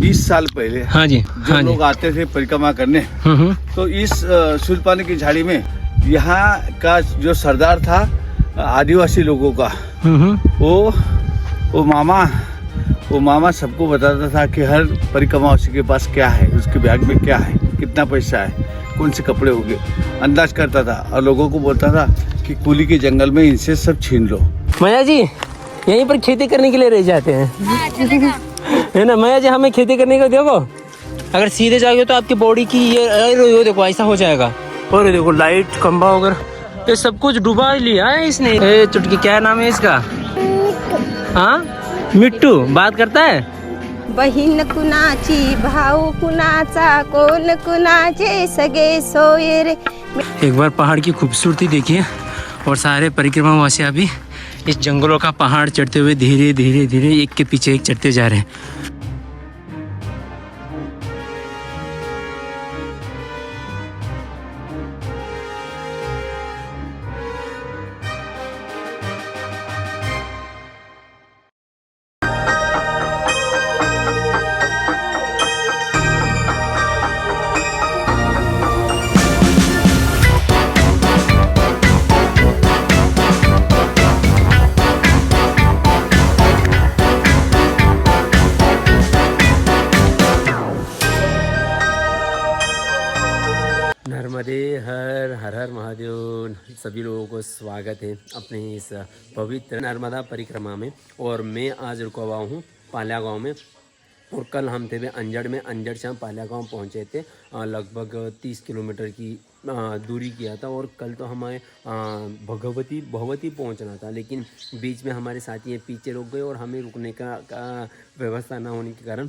20 साल पहले हाँ जी, जो हाँ जी। लोग आते थे परिक्रमा करने, तो इस शूलपानी की झाड़ी में यहाँ का जो सरदार था आदिवासी लोगों का, वो मामा सबको बताता था कि हर परिक्रमावासी के पास क्या है, उसके बैग में क्या है, कितना पैसा है, कौन से कपड़े होंगे, अंदाज करता था और लोगों को बोलता था कि कुली के जंगल में इनसे सब छीन लो। मैया जी यहीं पर खेती करने के लिए रह जाते हैं, है ना मैया जी? हमें खेती करने को देखो, अगर सीधे जाओगे तो आपकी बॉडी की ये देखो ऐसा हो जाएगा। और ये देखो लाइट खंबा वगैरह ये सब कुछ डुबा लिया है इसने। ए चुटकी, क्या नाम है इसका? हाँ मिट्टू बात करता है। बहीण कुणाची भाऊ कुणाचा कोण कुणाचे सगळे सोये रे। एक बार पहाड़ की खूबसूरती देखिए और सारे परिक्रमावासी अभी इस जंगलों का पहाड़ चढ़ते हुए धीरे धीरे धीरे एक के पीछे एक चढ़ते जा रहे हैं। नर्मदे हर हर हर महादेव। सभी लोगों को स्वागत है अपने इस पवित्र नर्मदा परिक्रमा में। और मैं आज रुका हुआ हूँ पाल्या गांव में। और कल हम थे अंजड़ में, अंजड़ से हम पाल्या गांव पहुँचे थे। लगभग 30 किलोमीटर की दूरी किया था। और कल तो हमें भगवती पहुंचना था, लेकिन बीच में हमारे साथी पीछे रुक गए और हमें रुकने का व्यवस्था ना होने के कारण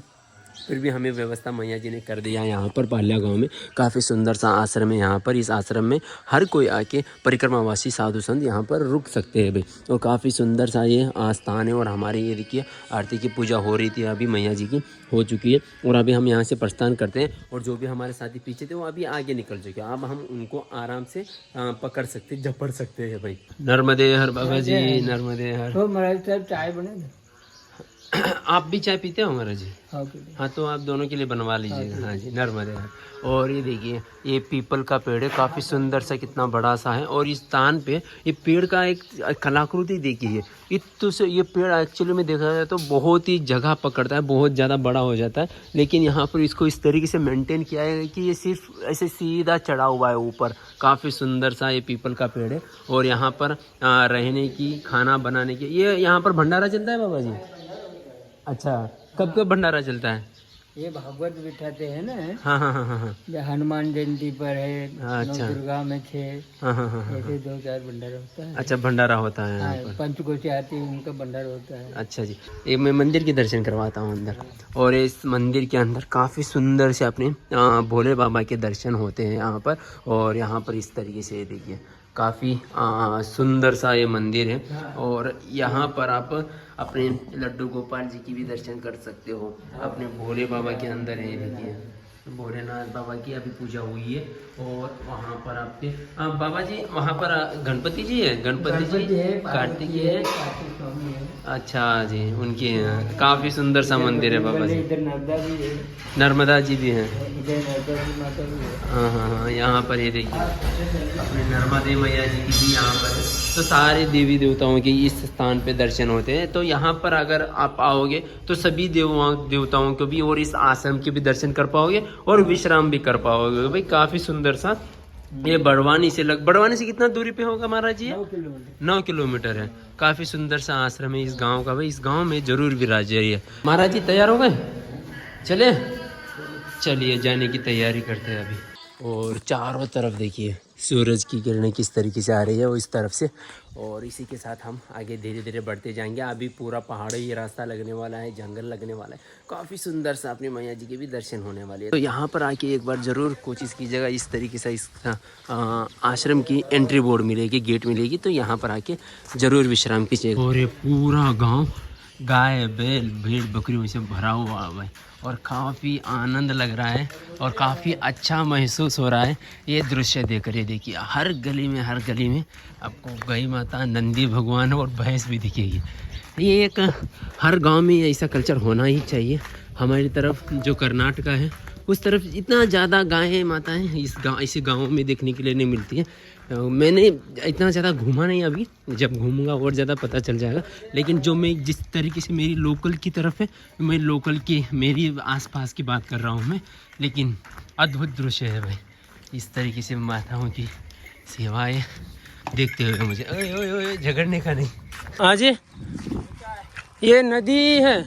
फिर भी हमें व्यवस्था मैया जी ने कर दिया। यहाँ पर पाल्या गांव में काफ़ी सुंदर सा आश्रम है। यहाँ पर इस आश्रम में हर कोई आके परिक्रमावासी साधु संत यहाँ पर रुक सकते हैं भाई। और काफ़ी सुंदर सा ये आस्थान है। और हमारे ये देखिए आरती की पूजा हो रही थी, अभी मैया जी की हो चुकी है। और अभी हम यहाँ से प्रस्थान करते हैं। और जो भी हमारे साथी पीछे थे वो अभी आगे निकल चुके हैं। अब हम उनको आराम से पकड़ सकते, झपड़ सकते हैं भाई। नर्मदे हर बाबा जी, नर्मदे हर। तो महाराज साहब चाय बने? आप भी चाय पीते हो महाराज जी? हाँ तो आप दोनों के लिए बनवा लीजिएगा। हाँ जी, नर्मदे हर। और ये देखिए ये पीपल का पेड़ है, काफ़ी सुंदर सा, कितना बड़ा सा है। और इस स्थान पे ये पेड़ का एक कलाकृति देखिए। ये पेड़ एक्चुअली में देखा जाए तो बहुत ही जगह पकड़ता है, बहुत ज़्यादा बड़ा हो जाता है। लेकिन यहाँ पर इसको इस तरीके से मेंटेन किया है कि ये सिर्फ ऐसे सीधा चढ़ा हुआ है ऊपर। काफ़ी सुंदर सा ये पीपल का पेड़ है। और यहाँ पर रहने की, खाना बनाने की, ये यहाँ पर भंडारा चलता है बाबा जी? अच्छा, कब कब भंडारा चलता है? ये भागवत बिठाते हैं ना। हाँ हाँ हाँ हाँ। जो हनुमान जयंती पर है, अच्छा। दुर्गा में 6, हाँ हाँ हाँ हाँ। ऐसे 2-4 भंडारा होता है। अच्छा, भंडारा होता है यहाँ पर। पंचकोशी आती है, उनका भंडारा होता है। अच्छा जी, ये मैं मंदिर के दर्शन करवाता हूँ अंदर। और इस मंदिर के अंदर काफ़ी सुंदर से अपने भोले बाबा के दर्शन होते हैं यहाँ पर। और यहाँ पर इस तरीके से देखिए काफ़ी सुंदर सा ये मंदिर है। और यहाँ पर आप अपने लड्डू गोपाल जी की भी दर्शन कर सकते हो। अपने भोले बाबा के अंदर है, देखिए भोलेनाथ बाबा की अभी पूजा हुई है। और वहाँ पर आपके बाबा जी, वहाँ पर गणपति जी है, गणपति जी कार्तिकेय है। अच्छा जी, उनके यहाँ काफ़ी सुंदर सा मंदिर है बाबा जी। इधर नर्मदा भी है। नर्मदा जी भी हैं। इधर नर्मदा की माता भी है। हाँ हाँ हाँ, यहाँ पर ये देखिए अपने नर्मदे मैया जी की भी यहाँ पर। तो सारे देवी देवताओं के इस स्थान पे दर्शन होते हैं। तो यहाँ पर अगर आप आओगे तो सभी देवताओं को भी और इस आश्रम के भी दर्शन कर पाओगे और विश्राम भी कर पाओगे भाई। काफ़ी सुंदर सा ये बड़वानी से कितना दूरी पे होगा महाराज जी? 9 किलोमीटर है। काफ़ी सुंदर सा आश्रम है इस गाँव का भाई। इस गाँव में जरूर विराजिए। महाराज जी तैयार हो गए? चलिए जाने की तैयारी करते हैं अभी। और चारों तरफ देखिए सूरज की किरणें किस तरीके से आ रही है वो इस तरफ से। और इसी के साथ हम आगे धीरे धीरे बढ़ते जाएंगे। अभी पूरा पहाड़ी रास्ता लगने वाला है, जंगल लगने वाला है। काफ़ी सुंदर सा अपनी मैया जी के भी दर्शन होने वाले हैं। तो यहाँ पर आके एक बार ज़रूर कोशिश कीजिएगा। इस तरीके से इस आश्रम की एंट्री बोर्ड मिलेगी, गेट मिलेगी, तो यहाँ पर आके ज़रूर विश्राम कीजिएगा। और ये पूरा गाँव गाय बैल भेड़ बकरियों से भरा हुआ है और काफ़ी आनंद लग रहा है और काफ़ी अच्छा महसूस हो रहा है ये दृश्य देख कर। ये देखिए हर गली में आपको गाय माता, नंदी भगवान और भैंस भी दिखेगी। ये एक हर गांव में ऐसा कल्चर होना ही चाहिए। हमारी तरफ जो कर्नाटका है उस तरफ इतना ज़्यादा गायें माताएं इसी गाँव में देखने के लिए नहीं मिलती है। मैंने इतना ज़्यादा घूमा नहीं अभी, जब घूमूंगा और ज़्यादा पता चल जाएगा। लेकिन जो मैं जिस तरीके से मेरी लोकल की तरफ है, मैं लोकल की मेरी आसपास की बात कर रहा हूँ मैं। लेकिन अद्भुत दृश्य है भाई, इस तरीके से माताओं की सेवाएं देखते हुए मुझे ओए ओए ओए झगड़ने का नहीं। आज ये नदी है,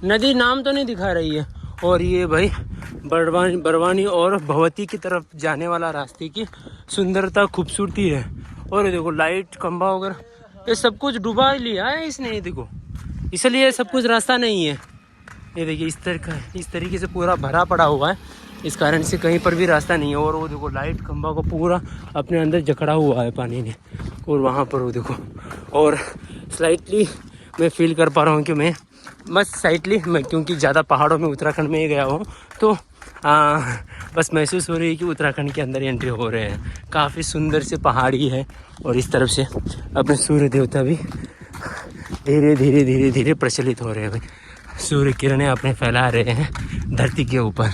नदी नाम तो नहीं दिखा रही है। और ये भाई बरवानी और भगवती की तरफ जाने वाला रास्ते की सुंदरता खूबसूरती है। और ये देखो लाइट खंभा वगैरह ये सब कुछ डुबा लिया है इसने, ये देखो, इसलिए सब कुछ रास्ता नहीं है। ये देखिए इस तरीके से पूरा भरा पड़ा हुआ है, इस कारण से कहीं पर भी रास्ता नहीं है। और वो देखो लाइट खंभा को पूरा अपने अंदर जकड़ा हुआ है पानी ने। और वहाँ पर वो देखो, और स्लाइटली मैं फील कर पा रहा हूँ कि मैं बस साइडली मैं, क्योंकि ज़्यादा पहाड़ों में उत्तराखंड में ही गया हूँ, तो बस महसूस हो रही है कि उत्तराखंड के अंदर एंट्री हो रहे हैं। काफ़ी सुंदर से पहाड़ी है और इस तरफ से अपने सूर्य देवता भी धीरे धीरे धीरे धीरे प्रचलित हो रहे हैं भाई। सूर्य किरणें अपने फैला रहे हैं धरती के ऊपर।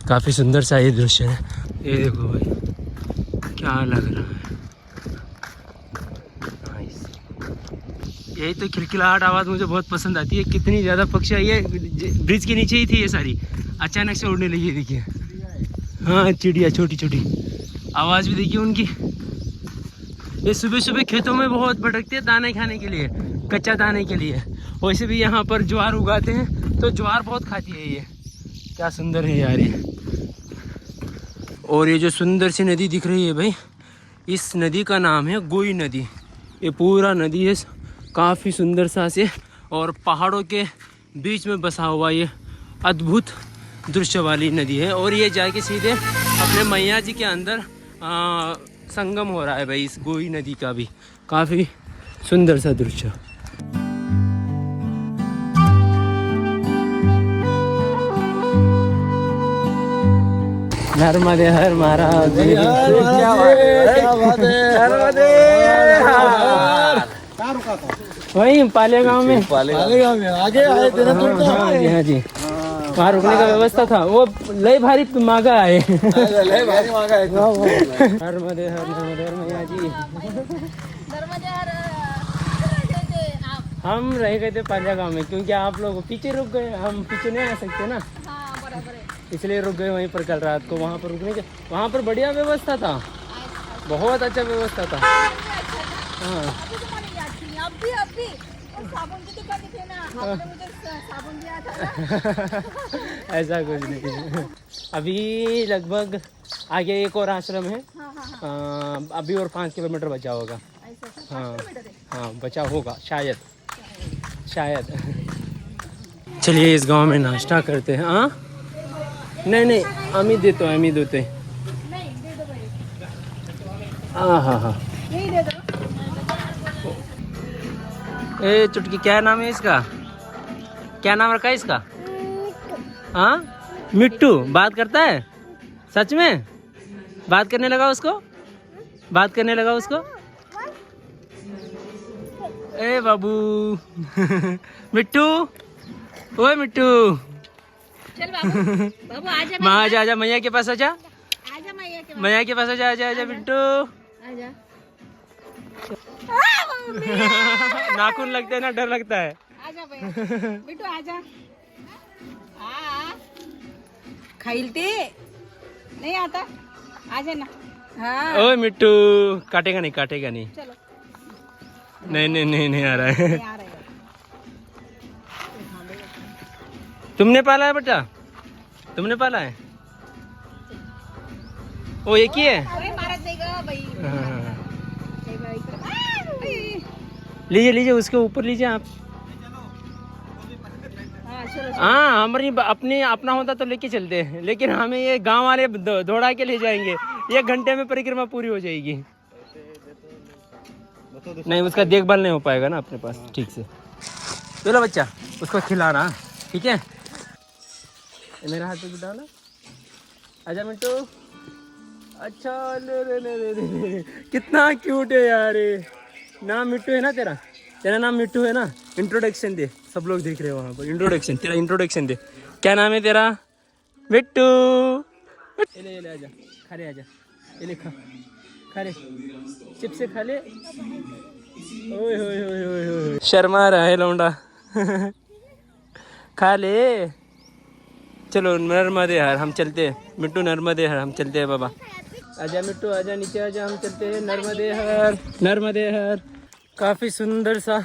काफ़ी सुंदर सा ये दृश्य है। ये देखो भाई क्या लग रहा है, यही तो खिलखिलाहट आवाज़ मुझे बहुत पसंद आती है। कितनी ज़्यादा पक्षी आई है, ब्रिज के नीचे ही थी ये सारी, अचानक से उड़ने लगी। देखिए हाँ चिड़िया छोटी छोटी, आवाज़ भी देखिए उनकी। ये सुबह सुबह खेतों में बहुत भटकते हैं दाने खाने के लिए, कच्चा दाने के लिए। वैसे भी यहाँ पर ज्वार उगाते हैं तो ज्वार बहुत खाती है ये। क्या सुंदर है यार ये। और ये जो सुंदर सी नदी दिख रही है भाई, इस नदी का नाम है गोई नदी। ये पूरा नदी है काफ़ी सुंदर सा से, और पहाड़ों के बीच में बसा हुआ ये अद्भुत दृश्य वाली नदी है। और ये जाके सीधे अपने मैया जी के अंदर संगम हो रहा है भाई इस गोई नदी का भी। काफ़ी सुंदर सा दृश्य। नर्मदे हर महाराज, वही पालेगांव में आगे आए थे ना। हाँ जी, वहाँ रुकने का व्यवस्था था। वो लय भारी मांगा है, लय भारी मांगा है। नर्मदे हर मैया जी। हम रह गए थे पालेगांव में, क्योंकि आप लोग पीछे रुक गए, हम पीछे नहीं आ सकते ना, इसलिए रुक गए वहीं पर कल रात को। वहाँ पर रुकने के, वहाँ पर बढ़िया व्यवस्था था, बहुत अच्छा व्यवस्था था। हाँ अभी साबुन की दुकान थी ना, आपने मुझे साबुन दिया था ना। ऐसा कुछ नहीं। अभी लगभग आगे एक और आश्रम है। अभी और 5 किलोमीटर बचा होगा। हाँ हाँ बचा होगा शायद। चलिए इस गांव में नाश्ता करते हैं। हाँ नहीं हम ही देते हाँ यही दे दो। ए चुटकी, क्या नाम है इसका, क्या नाम रखा है इसका? हाँ मिट्टू। बात करता है सच में? बात करने लगा उसको। ए बाबू मिट्टू, ओए मिट्टू, चल बाबू आजा। माँ आजा, मैया के पास आजा, मैया के पास आजा मिट्टू। आजा। नाखून लगते हैं ना, डर लगता है। आजा भैया, बिट्टू आजा। खाइलते नहीं आता, आजा ना। हाँ ओए मिट्टू, काटेगा नहीं। चलो। नहीं आ रहा है। नहीं आ रहा है। तुमने पाला है बेटा? वो एक ही है। अरे मारत देगा भाई। लीजिए उसके ऊपर लीजिए आप। हाँ हमारी अपना होता तो लेके चलते हैं, लेकिन हमें ये गांव वाले दौड़ा के ले जाएंगे। 1 घंटे में परिक्रमा पूरी हो जाएगी। नहीं उसका देखभाल नहीं हो पाएगा ना अपने पास ठीक से। चलो बच्चा उसको खिलाना, ठीक है? मेरा हाथ पे डाला। आजा मिंटू। अच्छा ले कितना क्यूट है यार। नाम मिट्टू है ना तेरा? तेरा नाम मिट्टू है ना, इंट्रोडक्शन दे, सब लोग देख रहे हो वहाँ पर, इंट्रोडक्शन, तेरा इंट्रोडक्शन दे, क्या नाम है तेरा? मिट्टू। ले आजा, खा ले, आजा, ये खा ले, चिप्स खा ले। ओए होए होए होए होए, शर्मा रहा है लौंडा। खा ले। चलो नर्मदे हर हम चलते हैं, मिट्टू नर्मदे हर हम चलते हैं बाबा। आजा मिट्टू, आजा नीचे आजा, हम चलते हैं नर्मदे हर, नर्मदे हर। काफ़ी सुंदर सा,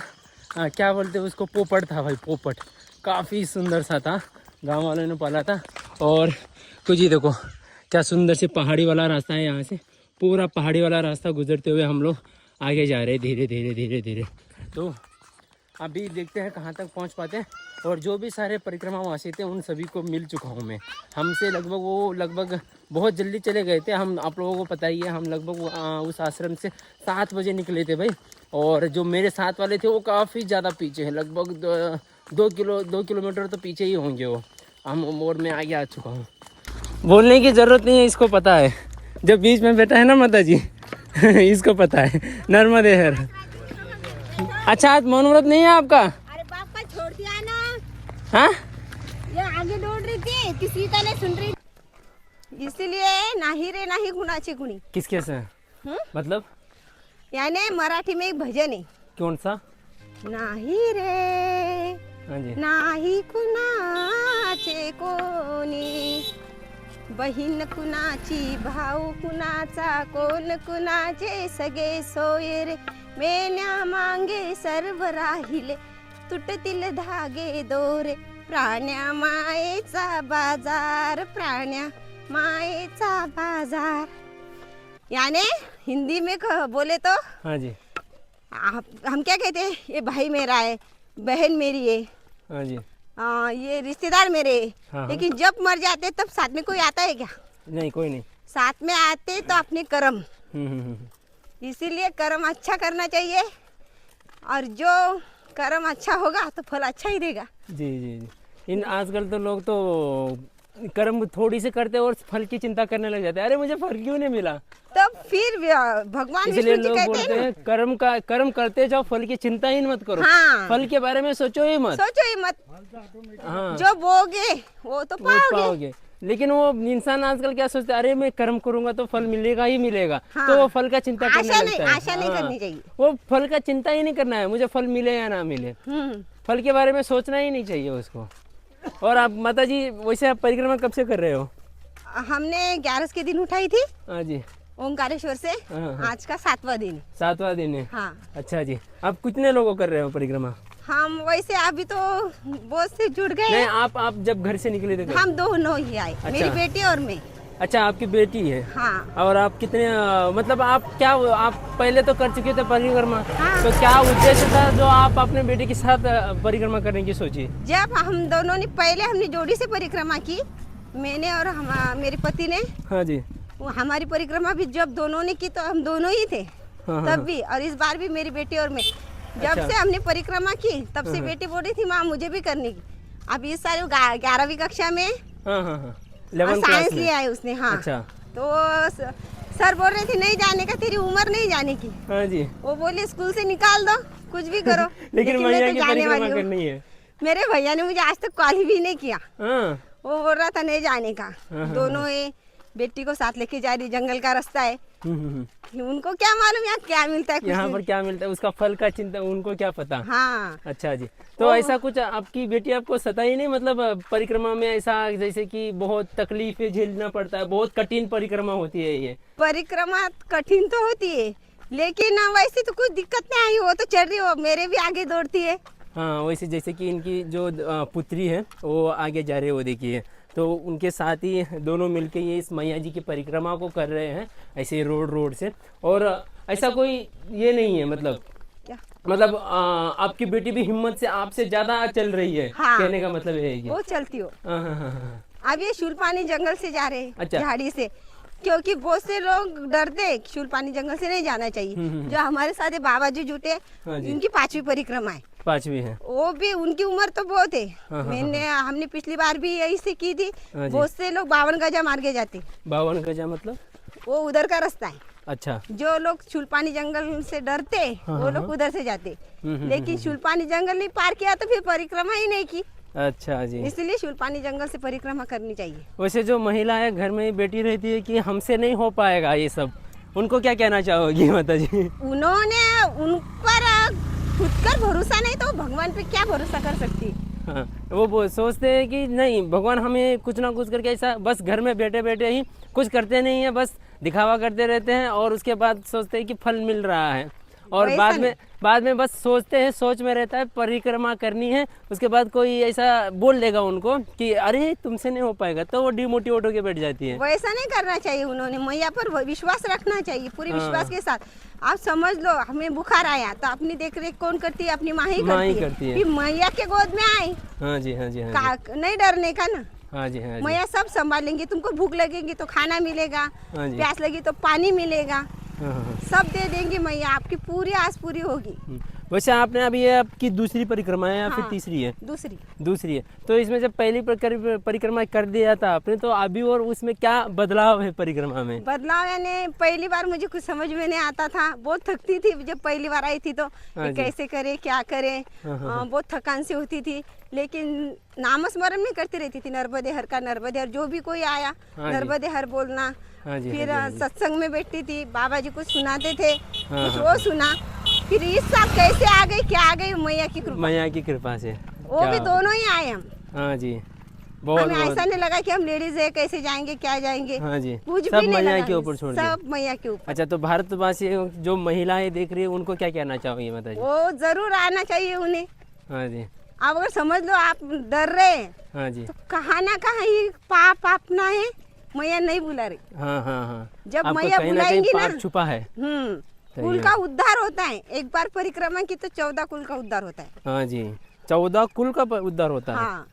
हाँ क्या बोलते हैं उसको, पोपट था भाई, पोपट काफ़ी सुंदर सा था, गांव वालों ने पाला था। और कुछ ही देखो क्या सुंदर से पहाड़ी वाला रास्ता है, यहाँ से पूरा पहाड़ी वाला रास्ता गुजरते हुए हम लोग आगे जा रहे हैं धीरे धीरे धीरे धीरे। तो अभी देखते हैं कहाँ तक पहुँच पाते हैं। और जो भी सारे परिक्रमावासी थे उन सभी को मिल चुका हूँ मैं, हमसे लगभग बहुत जल्दी चले गए थे हम, आप लोगों को पता ही है, हम लगभग उस आश्रम से 7 बजे निकले थे भाई। और जो मेरे साथ वाले थे वो काफ़ी ज़्यादा पीछे है, लगभग 2 किलोमीटर तो पीछे ही होंगे वो, हम और मैं आगे आ चुका हूँ। बोलने की ज़रूरत नहीं है, इसको पता है, जब बीच में बैठा है ना माता जी इसको पता है, नर्मदे हर। अच्छा आज मौन व्रत नहीं है आपका? अरे बाप का छोड़ दिया ना। हाँ ये आगे दौड़ रही थी, किसी का नहीं सुन रही, इसीलिए नाही रे नाही गुणाची गुणी। किसके से मतलब? यानी मराठी में एक भजन है, कौन सा? नाही रे हाँ जी, नाही कुणाचे कोणी, बहीण कुणाची भाऊ कुणाचा, कोण कुणाचे सगळे सोय रे, मेल्या मांगे सर्व राहिले, तुटतील धागे दोरे, प्राण्या मायेचा बाजार, प्राण्या मायेचा बाजार। यानी हिंदी में बोले तो हाँ जी, हम क्या कहते हैं, ये भाई मेरा है, बहन मेरी है, हाँ जी, ये रिश्तेदार मेरे हैं। हाँ। लेकिन जब मर जाते तब साथ में कोई आता है क्या? नहीं कोई नहीं। साथ में आते तो अपने कर्म, हम्म। इसीलिए कर्म अच्छा करना चाहिए, और जो कर्म अच्छा होगा तो फल अच्छा ही देगा। जी जी जी, इन आजकल तो लोग तो कर्म थोड़ी से करते और फल की चिंता करने लग जाते हैं, अरे मुझे फल क्यों नहीं मिला, तो फिर भगवान इसलिए विष्णु जी लोग कहते बोलते हैं हैं कर्म करते जाओ, फल की चिंता ही मत करो, हाँ। फल के बारे में सोचो ही मत। सोचो ही मत, हाँ जो बोगे वो तो वो पाओगे। पाओगे। लेकिन वो इंसान आजकल क्या सोचते हैं, अरे मैं कर्म करूंगा तो फल मिलेगा ही मिलेगा, हाँ। तो वो फल का चिंता करने आशा लगता है। आशा नहीं हाँ। करनी चाहिए। वो फल का चिंता ही नहीं करना है, मुझे फल मिले या ना मिले, फल के बारे में सोचना ही नहीं चाहिए उसको। और आप माता जी वैसे आप परिक्रमा कब से कर रहे हो? हमने 11 के दिन उठाई थी हाँ जी, ओंकारेश्वर से, हाँ। आज का 7वां दिन। 7वां दिन है। हाँ अच्छा जी, आप कितने लोगों कर रहे हो परिक्रमा? हम वैसे अभी तो बहुत से जुड़ गए नहीं हैं। आप जब घर से निकले थे हम दोनों ही आए, मेरी बेटी और मैं। अच्छा आपकी बेटी है। हाँ। और आप कितने मतलब आप क्या, आप पहले तो कर चुके थे परिक्रमा, हाँ। तो क्या उद्देश्य था जो आप अपने बेटे के साथ परिक्रमा करने की सोची? जब हम दोनों ने पहले हमने जोड़ी से परिक्रमा की, मैंने और मेरे पति ने। हाँ जी, वो हमारी परिक्रमा भी जब दोनों ने की तो हम दोनों ही थे, हाँ, तब हाँ। भी। और इस बार भी मेरी बेटी और मैं, जब अच्छा। से हमने परिक्रमा की तब से बेटी बोल रही थी माँ मुझे भी करने की। अब इस साल 11वीं कक्षा में हाँ हाँ हाँ, 11th क्लास साइंस में। लिया है उसने। हाँ। अच्छा। तो सर बोल रहे थे नहीं जाने का, तेरी उम्र नहीं जाने की। हाँ जी, वो बोले स्कूल से निकाल दो, कुछ भी करो लेकिन मैं मैया तो की जाने परिक्रमा वाली हूँ। करनी है। मेरे भैया ने मुझे आज तक कॉल भी नहीं किया, हाँ वो बोल रहा था नहीं जाने का। हाँ, दोनों ये बेटी को साथ लेके जा रही, जंगल का रास्ता है, हम्म। उनको क्या मालूम यहाँ क्या मिलता है कुछ यहाँ नहीं। पर क्या मिलता है उसका फल का चिंता उनको क्या पता। हाँ। अच्छा जी, तो ऐसा कुछ आपकी बेटी आपको सताई नहीं, मतलब परिक्रमा में ऐसा जैसे कि बहुत तकलीफें झेलना पड़ता है, बहुत कठिन परिक्रमा होती है ये? परिक्रमा कठिन तो होती है, लेकिन वैसे तो कुछ दिक्कत नहीं आई, वो तो चल रही हो, मेरे भी आगे दौड़ती है। हाँ वैसे जैसे कि इनकी जो पुत्री है वो आगे जा रही है, वो देखिए, तो उनके साथ ही दोनों मिलके ये इस मैया जी की परिक्रमा को कर रहे हैं ऐसे रोड से। और ऐसा कोई ये नहीं है मतलब क्या? मतलब आपकी बेटी भी हिम्मत से आपसे ज्यादा चल रही है। हाँ। कहने का मतलब ये है कि वो चलती हो। हाँ हाँ हाँ हाँ। अब ये शूलपानी जंगल से जा रहे हैं, अच्छा। झाड़ी से, क्योंकि बहुत से लोग डरते शूलपानी जंगल से नहीं जाना चाहिए। जो हमारे साथ ये बाबा जी जुटे, हाँ जी। इनकी 5वीं परिक्रमा है। 5वीं है। वो भी उनकी उम्र तो बहुत है। हाँ, हमने पिछली बार भी यही से की थी। हाँ जी। बहुत से लोग 52 गजा मार के जाते, 52 गजा मतलब वो उधर का रास्ता है। अच्छा। जो लोग चुलपानी जंगल से डरते वो लोग उधर से जाते, लेकिन चुलपानी जंगल नहीं पार किया तो फिर परिक्रमा ही नहीं की। अच्छा जी। इसलिए चुलपानी जंगल से परिक्रमा करनी चाहिए। वैसे जो महिलाएं घर में ही बैठी रहती है कि हमसे नहीं हो पाएगा ये सब, उनको क्या कहना चाहोगी माता जी? उन्होंने उन पर खुद का भरोसा नहीं तो भगवान पे क्या भरोसा कर सकती। हाँ, वो सोचते हैं कि नहीं भगवान हमें कुछ ना कुछ करके ऐसा बस घर में बैठे बैठे ही कुछ करते नहीं है, बस दिखावा करते रहते हैं और उसके बाद सोचते हैं कि फल मिल रहा है और बाद में बस सोचते हैं, सोच में रहता है परिक्रमा करनी है, उसके बाद कोई ऐसा बोल देगा उनको कि अरे तुमसे नहीं हो पाएगा, तो वो डिमोटिवेट होकर बैठ जाती है। वैसा नहीं करना चाहिए, उन्होंने मैया पर विश्वास रखना चाहिए पूरे विश्वास के साथ। आप समझ लो हमें बुखार आया तो अपनी देख रेख कौन करती है? अपनी माँ ही करती है। फिर मैया के गोद में आए। हाँ जी, हाँ जी, हाँ जी। नहीं डरने का ना। हाँ जी, हाँ जी। मैया सब संभालेंगी, तुमको भूख लगेगी तो खाना मिलेगा, प्यास लगी तो पानी मिलेगा, सब दे देंगे मैया, आपकी पूरी आस पूरी होगी। वैसे आपने अभी ये आपकी दूसरी परिक्रमा है या फिर तीसरी है? दूसरी है। तो इसमें जब पहली परिक्रमा कर दिया था आपने, तो अभी और उसमें क्या बदलाव है परिक्रमा में? बदलाव यानी पहली बार मुझे कुछ समझ में नहीं आता था, बहुत थकती थी जब पहली बार आई थी तो कैसे करे क्या करे, बहुत थकान से होती थी। लेकिन नामस्मरण में करती रहती थी, नर्मदे हर का नर्मदे हर, जो भी कोई आया नर्मदे हर बोलना। फिर सत्संग में बैठती थी, बाबा जी कुछ सुनाते थे, कुछ वो सुना। फिर इस साल कैसे आ गई क्या आ गई? मैया की कृपा से वो भी दोनों ही आए हम। हाँ जी, हमें ऐसा नहीं लगा कि हम लेडीज है कैसे जाएंगे क्या जाएंगे। हाँ जी, कुछ सब भी नहीं मैया लगा, के ऊपर छोड़ सब मैया के ऊपर। अच्छा, तो भारतवासी जो महिलाएं देख रही है उनको क्या कहना चाहोगे माता जी? वो जरूर आना चाहिए उन्हें। हाँ जी। अब अगर समझ लो आप डर रहे हैं, हाँ जी, तो कहाँ ना कहाँ ये पाप अपना है, मैया नहीं बुला रही। हाँ हाँ हाँ, जब मैया बुलाएंगी ना, छुपा है। कुल का उद्धार होता है। एक बार परिक्रमा की तो 14 कुल का उद्धार होता है। हाँ जी, 14 कुल का उद्धार होता है। हाँ।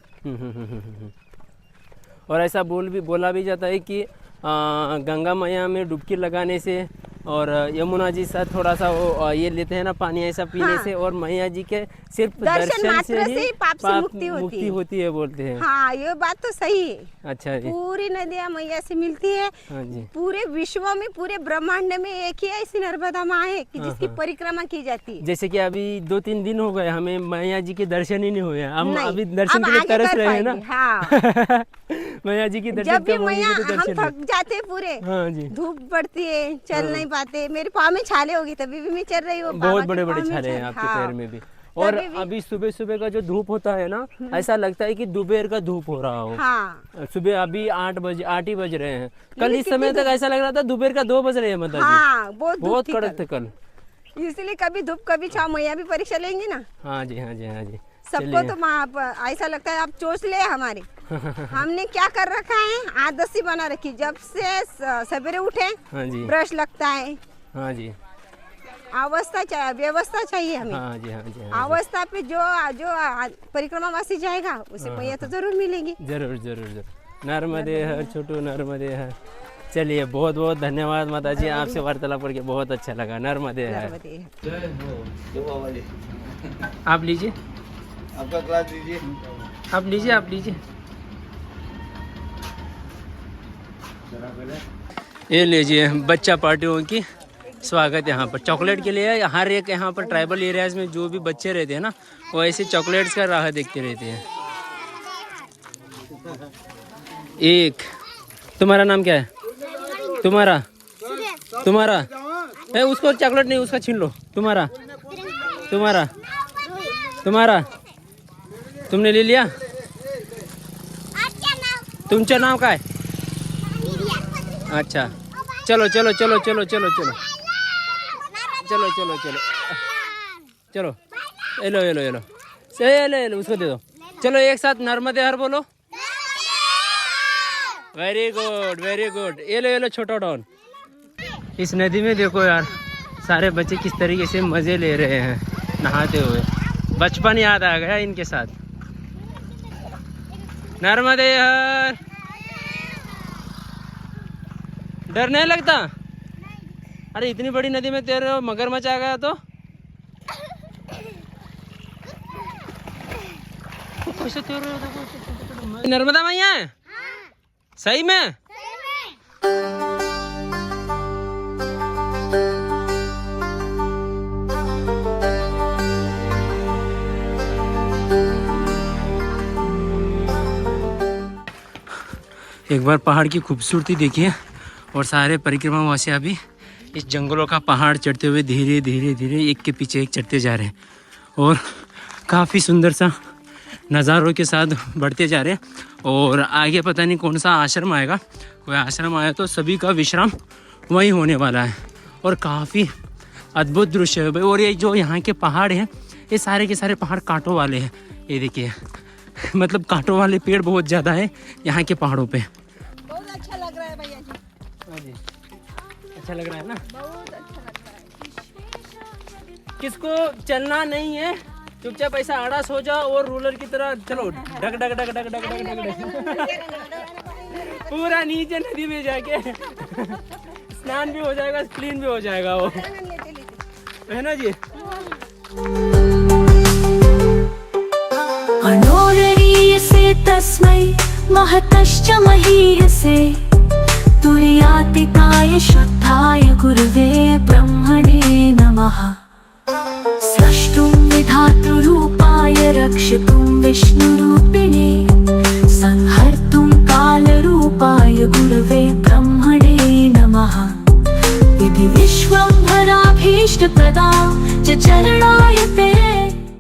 और ऐसा बोला भी जाता है कि गंगा मैया में डुबकी लगाने से और यमुना जी से थोड़ा सा वो ये लेते हैं ना पानी, ऐसा पीने से और मैया जी के सिर्फ दर्शन से ही पाप से मुक्ति होती है बोलते हैं। हाँ, ये बात तो सही है। अच्छा जी। पूरी नदियाँ मैया से मिलती है। हाँ जी। पूरे विश्व में, पूरे ब्रह्मांड में एक ही ऐसी नर्मदा माँ है कि जिसकी परिक्रमा की जाती है। जैसे कि अभी 2-3 दिन हो गए हमें मैया जी के दर्शन ही नहीं हुए, हम अभी दर्शन के लिए तरस रहे हैं ना। हाँ। मैया जी की दर्शन जब भी मैया हम थक जाते पूरे, हाँ जी, धूप पड़ती है, चल नहीं पाते, मेरे पाँव में छाले होगी तभी भी मैं चल रही हूँ। बहुत बड़े बड़े छाले हैं आपके पैर में भी। और अभी सुबह सुबह का जो धूप होता है ना, ऐसा लगता है कि दोपहर का धूप हो रहा हो। हाँ। सुबह अभी 8 ही बज रहे हैं, कल इस समय तक ऐसा लग रहा था दोपहर का 2 बज रहे हैं मतलब। हाँ, बहुत कड़क थे कल। इसलिए कभी धूप कभी छाव, मैया भी परीक्षा लेंगी ना। हाँ जी, हाँ जी, हाँ जी। सबको तो ऐसा लगता है आप चोच ले हमारे। हमने क्या कर रखा है, आदत सी बना रखी, जब से सवेरे उठे ब्रश लगता है। हाँ जी, व्यवस्था चाहिए हमें। हाँ जी, हाँ जी, अवस्था पे जो परिक्रमावासी जाएगा उसे मैया तो जरूर मिलेगी। जरूर जरूर जरूर। नर्मदे हर छोटू नर्मदे हर। चलिए, बहुत बहुत धन्यवाद माता जी, आपसे वार्तालाप करके बहुत अच्छा लगा। नर्मदे हर। आप लीजिए, आपका क्लास लीजिए, आप लीजिए, आप लीजिए। ये लीजिए, बच्चा पार्टियों की स्वागत यहाँ पर चॉकलेट के लिए। हर एक यहाँ पर ट्राइबल एरियाज में जो भी बच्चे रहते हैं ना, वो ऐसे चॉकलेट्स का राह देखते रहते हैं। एक, तुम्हारा नाम क्या है? तुम्हारा है, उसको चॉकलेट नहीं, उसका छीन लो। तुम्हारा तुमने ले लिया? तुमचं नाव काय? अच्छा, चलो चलो चलो चलो चलो चलो चलो चलो चलो चलो, एलो उसको दे दो। चलो एक साथ नर्मदे हर बोलो। Very good very good. एलो छोटा डॉन। इस नदी में देखो यार, सारे बच्चे किस तरीके से मजे ले रहे हैं नहाते हुए। बचपन याद आ गया इनके साथ। नर्मदे हर। डर नहीं लगता? अरे इतनी बड़ी नदी में तैर रहे हो, मगरमच्छ आ गया तो? कैसे तैर रहे हो? नर्मदा मैया है? सही में? एक बार पहाड़ की खूबसूरती देखिए। और सारे परिक्रमावासी अभी इस जंगलों का पहाड़ चढ़ते हुए धीरे धीरे धीरे एक के पीछे एक चढ़ते जा रहे हैं और काफ़ी सुंदर सा नज़ारों के साथ बढ़ते जा रहे हैं। और आगे पता नहीं कौन सा आश्रम आएगा, कोई आश्रम आया तो सभी का विश्राम वहीं होने वाला है। और काफ़ी अद्भुत दृश्य है भाई। और ये जो यहाँ के पहाड़ हैं ये सारे के सारे पहाड़ कांटों वाले हैं। ये देखिए मतलब कांटों वाले पेड़ बहुत ज़्यादा है यहाँ के पहाड़ों पे। बहुत अच्छा लग रहा है भैया जी, हाँ जी, अच्छा लग रहा है ना। बहुत अच्छा लग रहा है। किसको चलना नहीं है चुपचाप ऐसा आड़ा सो जाओ और रूलर की तरह चलो डग डग डग डग डग डग डग पूरा नीचे नदी में जाके स्नान भी हो जाएगा, क्लीन भी हो जाएगा वो, है ना जी। अनोरणीयसे तस्मै महतश्च महीयसे तुर्यातिकाय शुद्धाय गुरुवे ब्रह्मणे नमः। स्रष्टुं विधातृरूपाय रक्षितुं विष्णुरूपिणे संहर्तुं कालरूपाय गुरुवे ब्रह्मणे नमः। विधि विश्वम्भराभीष्टप्रदां च चरणायते।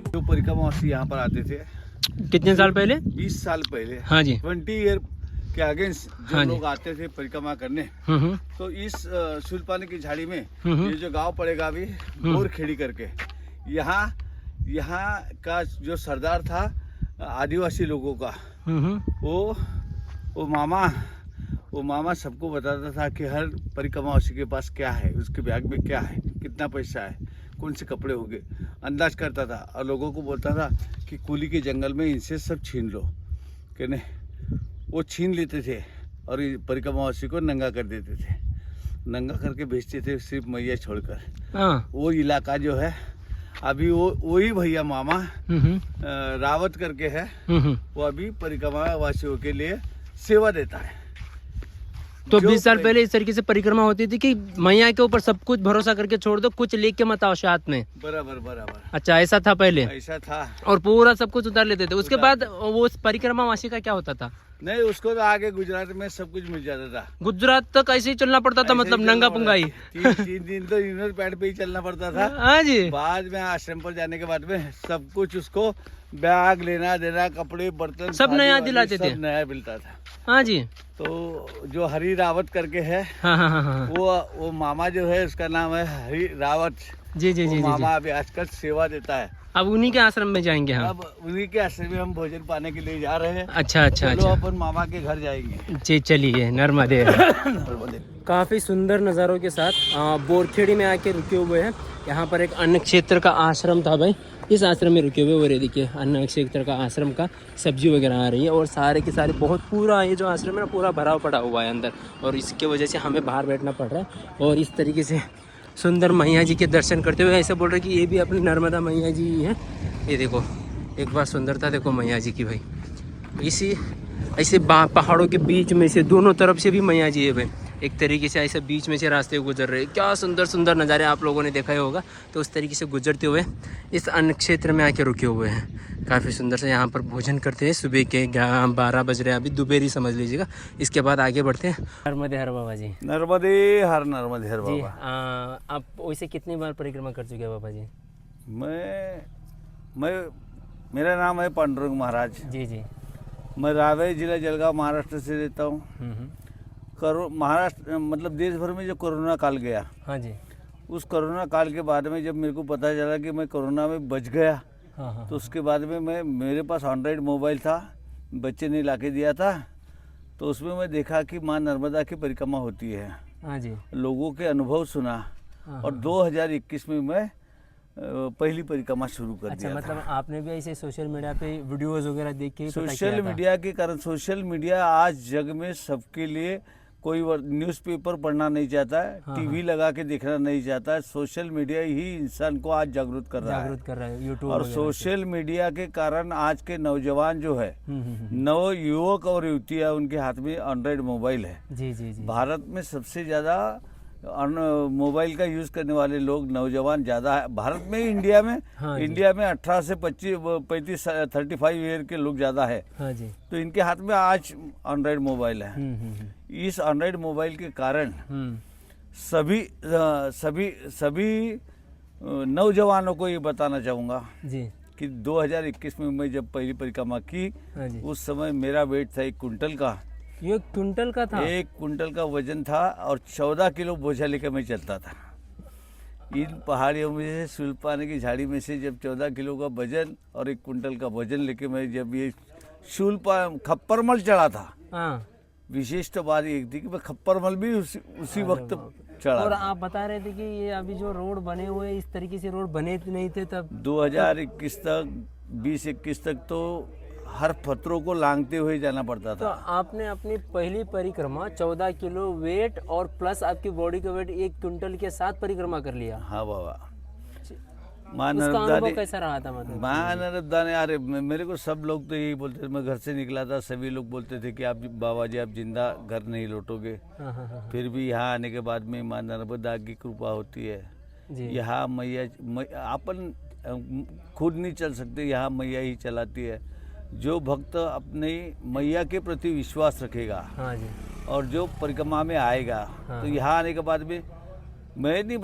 जो परिक्रमावासी यहाँ पर आते थे कितने साल पहले? 20 साल पहले, हाँ जी, 20 ईयर के अगेंस्ट जो हाँ जी। लोग आते थे परिक्रमा करने, तो इस सुलपानी की झाड़ी में ये जो गांव पड़ेगा अभी बोरखेड़ी करके, यहाँ का जो सरदार था आदिवासी लोगों का, वो मामा सबको बताता था कि हर परिक्रमावासी के पास क्या है, उसके बैग में क्या है, कितना पैसा है, कौन से कपड़े होंगे, अंदाज करता था। और लोगों को बोलता था कि कुली के जंगल में इनसे सब छीन लो, कि नहीं वो छीन लेते थे और परिक्रमावासी को नंगा कर देते थे, नंगा करके बेचते थे सिर्फ मैया छोड़कर। वो इलाका जो है अभी वही भैया मामा रावत करके है, वो अभी परिक्रमावासियों के लिए सेवा देता है। तो 20 साल पहले इस तरीके से परिक्रमा होती थी कि मैया के ऊपर सब कुछ भरोसा करके छोड़ दो, कुछ लेके मत आओ साथ में। बराबर। अच्छा ऐसा था पहले? ऐसा था। और पूरा सब कुछ उतार लेते थे। उसके बाद वो परिक्रमावासी का क्या होता था? नहीं, उसको तो आगे गुजरात में सब कुछ मिल जाता था। गुजरात तक ऐसे ही चलना पड़ता था, मतलब नंगा पुंगाई? 3 दिन तो यूनिट पैड पे ही चलना पड़ता था। हाँ जी। बाद में आश्रम पर जाने के बाद में सब कुछ उसको बैग लेना देना, कपड़े बर्तन सब नया दिलाते थे, सब नया मिलता था। हाँ जी। तो जो हरी रावत करके है, हाँ। वो मामा जो है उसका नाम है हरी रावत जी। मामा अभी आजकल सेवा देता है। अब उन्हीं के आश्रम में जाएंगे हम। अब उन्हीं के आश्रम में हम भोजन पाने के लिए जा रहे हैं। अच्छा। अपन मामा के घर जाएंगे। जी चलिए, नर्मदे। काफ़ी सुंदर नज़ारों के साथ बोरखेड़ी में आके रुके हुए हैं। यहाँ पर एक अन्न क्षेत्र का आश्रम था भाई, इस आश्रम में रुके हुए। और ये देखिए अन्न क्षेत्र का आश्रम का सब्जी वगैरह आ रही है और सारे के सारे बहुत पूरा ये जो आश्रम है ना पूरा भरा पड़ा हुआ है अंदर, और इसके वजह से हमें बाहर बैठना पड़ रहा है। और इस तरीके से सुंदर मैया जी के दर्शन करते हुए ऐसे बोल रहे कि ये भी अपनी नर्मदा मैया जी ही है। ये देखो एक बार सुंदरता देखो मैया जी की भाई, इसी ऐसे पहाड़ों के बीच में से दोनों तरफ से भी मैया जी है भाई, एक तरीके से ऐसे बीच में से रास्ते गुजर रहे। क्या सुंदर सुंदर नज़ारे आप लोगों ने देखा ही होगा। तो उस तरीके से गुजरते हुए इस अन्न क्षेत्र में आके रुके हुए हैं। काफ़ी सुंदर से यहाँ पर भोजन करते हैं। सुबह के 12 बज रहे हैं, अभी दोपहरी समझ लीजिएगा। इसके बाद आगे बढ़ते हैं। नर्मदे हर बाबा जी। नर्मदे हर बाबा जी। आप वैसे कितनी बार परिक्रमा कर चुके हैं बाबा जी? मेरा नाम है पांडुरंग महाराज जी। मैं रावे जिला जलगांव महाराष्ट्र से रहता हूँ। महाराष्ट्र मतलब देश भर में जो कोरोना काल गया, हाँ जी, उस कोरोना काल के बाद में जब मेरे को पता चला कि मैं कोरोना में बच गया, हाँ। तो उसके बाद में मेरे पास एंड्रॉइड मोबाइल था, बच्चे ने लाके दिया था। तो उसमें मैं देखा कि माँ नर्मदा की परिक्रमा होती है। हाँ जी। लोगों के अनुभव सुना और 2021 में मैं पहली परिक्रमा शुरू कर दिया। मतलब आपने भी ऐसे सोशल मीडिया पे वीडियोस वगैरह देख के सोशल मीडिया के कारण, सोशल मीडिया आज जग में सबके लिए, कोई न्यूज़पेपर पढ़ना नहीं चाहता है, टीवी लगा के देखना नहीं चाहता है। सोशल मीडिया ही इंसान को आज जागरूक कर रहा है यूट्यूब। और सोशल मीडिया के कारण आज के नौजवान जो है, नव युवक और युवतियाँ, उनके हाथ में एंड्रॉइड मोबाइल है। जी। भारत में सबसे ज़्यादा मोबाइल का यूज़ करने वाले लोग नौजवान ज़्यादा है भारत में ही, इंडिया में। हाँ जी। इंडिया में 18 से 35 35 ईयर के लोग ज़्यादा है। हाँ जी। तो इनके हाथ में आज एंड्रॉयड मोबाइल है। इस एंड्रॉयड मोबाइल के कारण सभी नौजवानों को ये बताना चाहूँगा जी। कि 2021 में मैं जब पहली परिक्रमा की, हाँ जी। उस समय मेरा वेट था 1 कुंटल का। ये क्विंटल का था? 1 कुंटल का वजन था और 14 किलो बोझा लेकर मैं चलता था। इन पहाड़ियों में से सुल्पाने की झाड़ी में से जब 14 किलो का वजन और 1 कुंटल का वजन लेके मैं जब ये खप्परमल चढ़ा था, हाँ। विशेष तो बात एक थी कि मैं खप्परमल भी उसी वक्त चढ़ा। और आप बता रहे थे कि ये अभी जो रोड बने हुए इस तरीके से रोड बने नहीं थे तब? 2021 तक 2021 तक तो हर पत्थरों को लांघते हुए जाना पड़ता तो था। आपने अपनी पहली परिक्रमा 14 किलो वेट और प्लस आपकी बॉडी का वेट 1 क्विंटल के साथ परिक्रमा कर लिया। हाँ बाबा, माँ उसका नर्मदा अनुभव ने, कैसा रहा था? मतलब माँ नर्मदा ने, अरे मेरे को सब लोग तो यही बोलते थे, मैं घर से निकला था सभी लोग बोलते थे कि आप बाबा जी आप जिंदा घर नहीं लौटोगे। हाँ हाँ हाँ फिर भी यहाँ आने के बाद में माँ नर्मदा की कृपा होती है। जी। यहाँ मैया अपन खुद नहीं चल सकते, यहाँ मैया ही चलाती है। जो भक्त अपने मैया के प्रति विश्वास रखेगा हाँ जी। और जो परिक्रमा में आएगा, तो यहाँ आने के बाद में मैं नहीं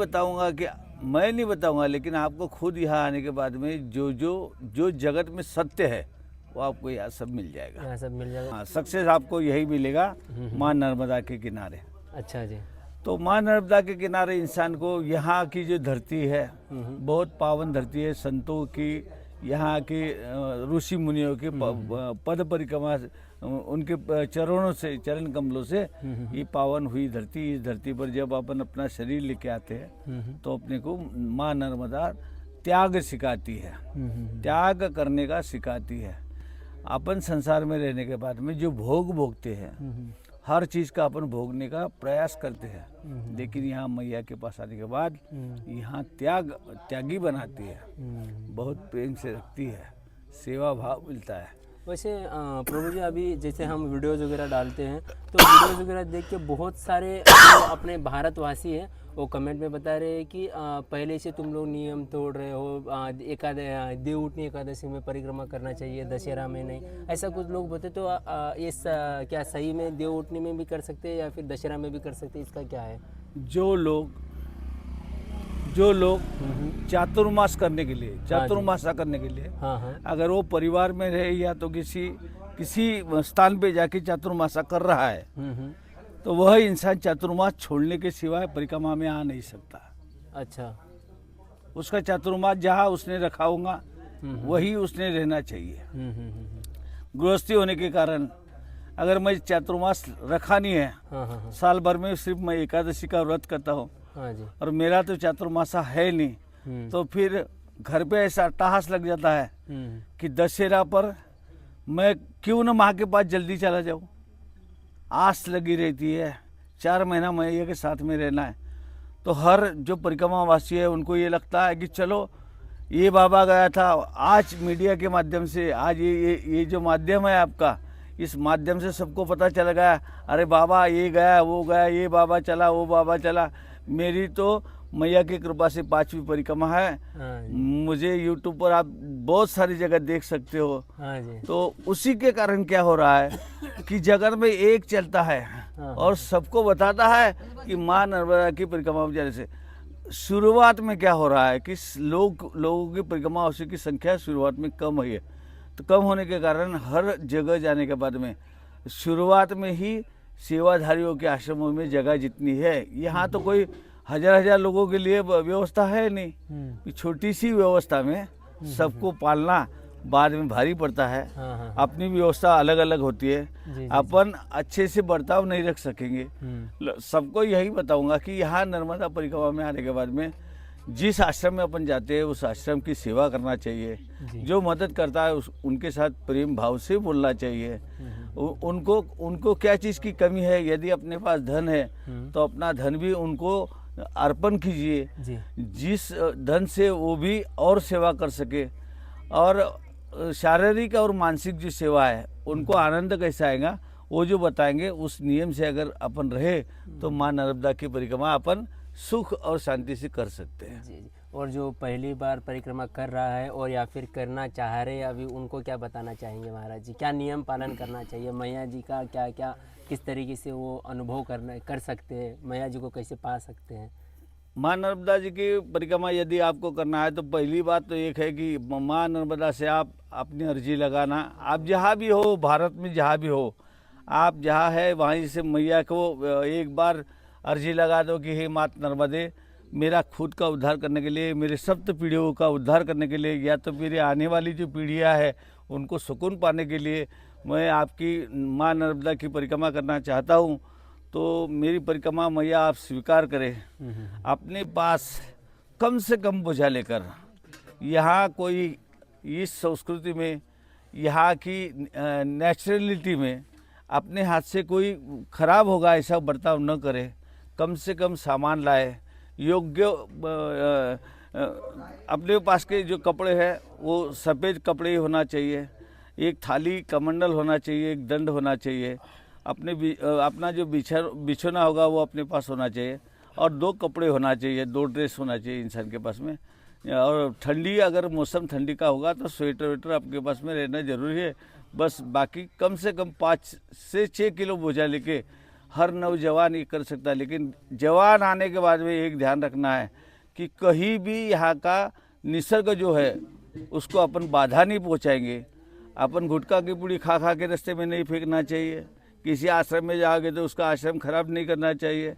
बताऊंगा, लेकिन आपको खुद यहाँ आने के बाद में जो जगत में सत्य है वो आपको यहाँ सब मिल जाएगा। यहाँ सब मिल जाएगा। हाँ, सक्सेस आपको यही मिलेगा माँ नर्मदा के किनारे। अच्छा जी। तो माँ नर्मदा के किनारे इंसान को यहाँ की जो धरती है बहुत पावन धरती है। संतों की, यहाँ के ऋषि मुनियों के पद परिक्रमा, उनके चरणों से, चरण कमलों से ये पावन हुई धरती। इस धरती पर जब अपन अपना शरीर लेके आते हैं तो अपने को माँ नर्मदा त्याग सिखाती है, त्याग करने का सिखाती है। अपन संसार में रहने के बाद में जो भोग भोगते हैं, हर चीज़ का अपन भोगने का प्रयास करते हैं, लेकिन यहाँ मैया के पास आने के बाद यहाँ त्यागी बनाती है, बहुत प्रेम से रखती है, सेवा भाव मिलता है। वैसे प्रभु जी अभी जैसे हम वीडियोज़ वगैरह डालते हैं तो वीडियोज़ वगैरह देख के बहुत सारे जो अपने भारतवासी हैं वो कमेंट में बता रहे हैं कि पहले से तुम लोग नियम तोड़ रहे हो, देवउठनी एकादशी में परिक्रमा करना चाहिए, दशहरा में नहीं, ऐसा कुछ लोग बोलते। तो ये क्या सही में देवउठनी में भी कर सकते हैं या फिर दशहरा में भी कर सकते हैं, इसका क्या है? जो लोग चातुर्मास करने के लिए, चातुर्मासा करने के लिए, हाँ। अगर वो परिवार में रहे या तो किसी स्थान पे जाके चातुर्मासा कर रहा है, तो वह इंसान चातुर्मास छोड़ने के सिवाय परिक्रमा में आ नहीं सकता। अच्छा। उसका चातुर्मास जहाँ उसने रखा होगा वही उसने रहना चाहिए। गृहस्थी होने के कारण अगर मैं चातुर्मास रखा नहीं है, हाँ। साल भर में सिर्फ मैं एकादशी का व्रत करता हूँ हाँ जी। और मेरा तो चातुर्मासा है नहीं, तो फिर घर पे ऐसा अट्टहास लग जाता है कि दशहरा पर मैं क्यों न माँ के पास जल्दी चला जाऊँ। आस लगी रहती है, 4 महीना मैया के साथ में रहना है। तो हर जो परिक्रमा वासी है उनको ये लगता है कि चलो ये बाबा गया था, आज मीडिया के माध्यम से, आज ये जो माध्यम है आपका, इस माध्यम से सबको पता चल गया, अरे बाबा ये गया वो गया, ये बाबा चला वो बाबा चला। मेरी तो मैया की कृपा से 5वीं परिक्रमा है। मुझे यूट्यूब पर आप बहुत सारी जगह देख सकते हो। हाँ जी। तो उसी के कारण क्या हो रहा है कि जगत में एक चलता है और सबको बताता है कि माँ नर्मदा की परिक्रमा जाने से। शुरुआत में क्या हो रहा है कि लोगों की परिक्रमा की संख्या शुरुआत में कम हुई है, तो कम होने के कारण हर जगह जाने के बाद में शुरुआत में ही सेवाधारियों के आश्रमों में जगह जितनी है, यहाँ तो कोई हजार लोगों के लिए व्यवस्था है नहीं। छोटी सी व्यवस्था में सबको पालना बाद में भारी पड़ता है। हाँ। अपनी व्यवस्था अलग अलग होती है, अपन अच्छे से बर्ताव नहीं रख सकेंगे। सबको यही बताऊंगा कि यहाँ नर्मदा परिक्रमा में आने के बाद में जिस आश्रम में अपन जाते हैं उस आश्रम की सेवा करना चाहिए। जो मदद करता है उनके साथ प्रेम भाव से बोलना चाहिए। उनको क्या चीज़ की कमी है, यदि अपने पास धन है तो अपना धन भी उनको अर्पण कीजिए, जिस धन से वो भी और सेवा कर सके। और शारीरिक और मानसिक जो सेवा है उनको आनंद कैसे आएगा, वो जो बताएंगे उस नियम से अगर अपन रहे तो माँ नर्मदा की परिक्रमा अपन सुख और शांति से कर सकते हैं। जी जी। और जो पहली बार परिक्रमा कर रहा है और या फिर करना चाह रहे हैं अभी, उनको क्या बताना चाहेंगे महाराज जी? क्या नियम पालन करना चाहिए? मैया जी का क्या क्या किस तरीके से वो अनुभव कर सकते हैं? मैया जी को कैसे पा सकते हैं? माँ नर्मदा जी की परिक्रमा यदि आपको करना है तो पहली बात तो एक है कि माँ नर्मदा से आप अपनी अर्जी लगाना। आप जहाँ भी हो, भारत में जहाँ भी हो, आप जहाँ है वहीं से मैया को एक बार अर्जी लगा दो कि हे माता नर्मदे, मेरा खुद का उद्धार करने के लिए, मेरे सप्त पीढ़ियों का उद्धार करने के लिए, या तो मेरे आने वाली जो पीढ़ियाँ है उनको सुकून पाने के लिए मैं आपकी माँ नर्मदा की परिक्रमा करना चाहता हूँ। तो मेरी परिक्रमा मैया आप स्वीकार करें। अपने पास कम से कम बोझा लेकर, यहाँ कोई इस संस्कृति में, यहाँ की नेचुरलिटी में अपने हाथ से कोई खराब होगा ऐसा बर्ताव न करें। कम से कम सामान लाए, योग्य अपने पास के जो कपड़े हैं वो सफ़ेद कपड़े ही होना चाहिए, एक थाली कमंडल होना चाहिए, एक दंड होना चाहिए, अपना जो बिछोना होगा वो अपने पास होना चाहिए, और 2 कपड़े होना चाहिए, 2 ड्रेस होना चाहिए इंसान के पास में। और ठंडी, अगर मौसम ठंडी का होगा तो स्वेटर वेटर आपके पास में रहना जरूरी है। बस बाकी कम से कम 5 से 6 किलो बोझा लेके हर नौजवान ये कर सकता है। लेकिन जवान आने के बाद में एक ध्यान रखना है कि कहीं भी यहाँ का निसर्ग जो है उसको अपन बाधा नहीं पहुँचाएंगे। अपन गुटखा की पूड़ी खा खा के रास्ते में नहीं फेंकना चाहिए। किसी आश्रम में जाओगे तो उसका आश्रम खराब नहीं करना चाहिए,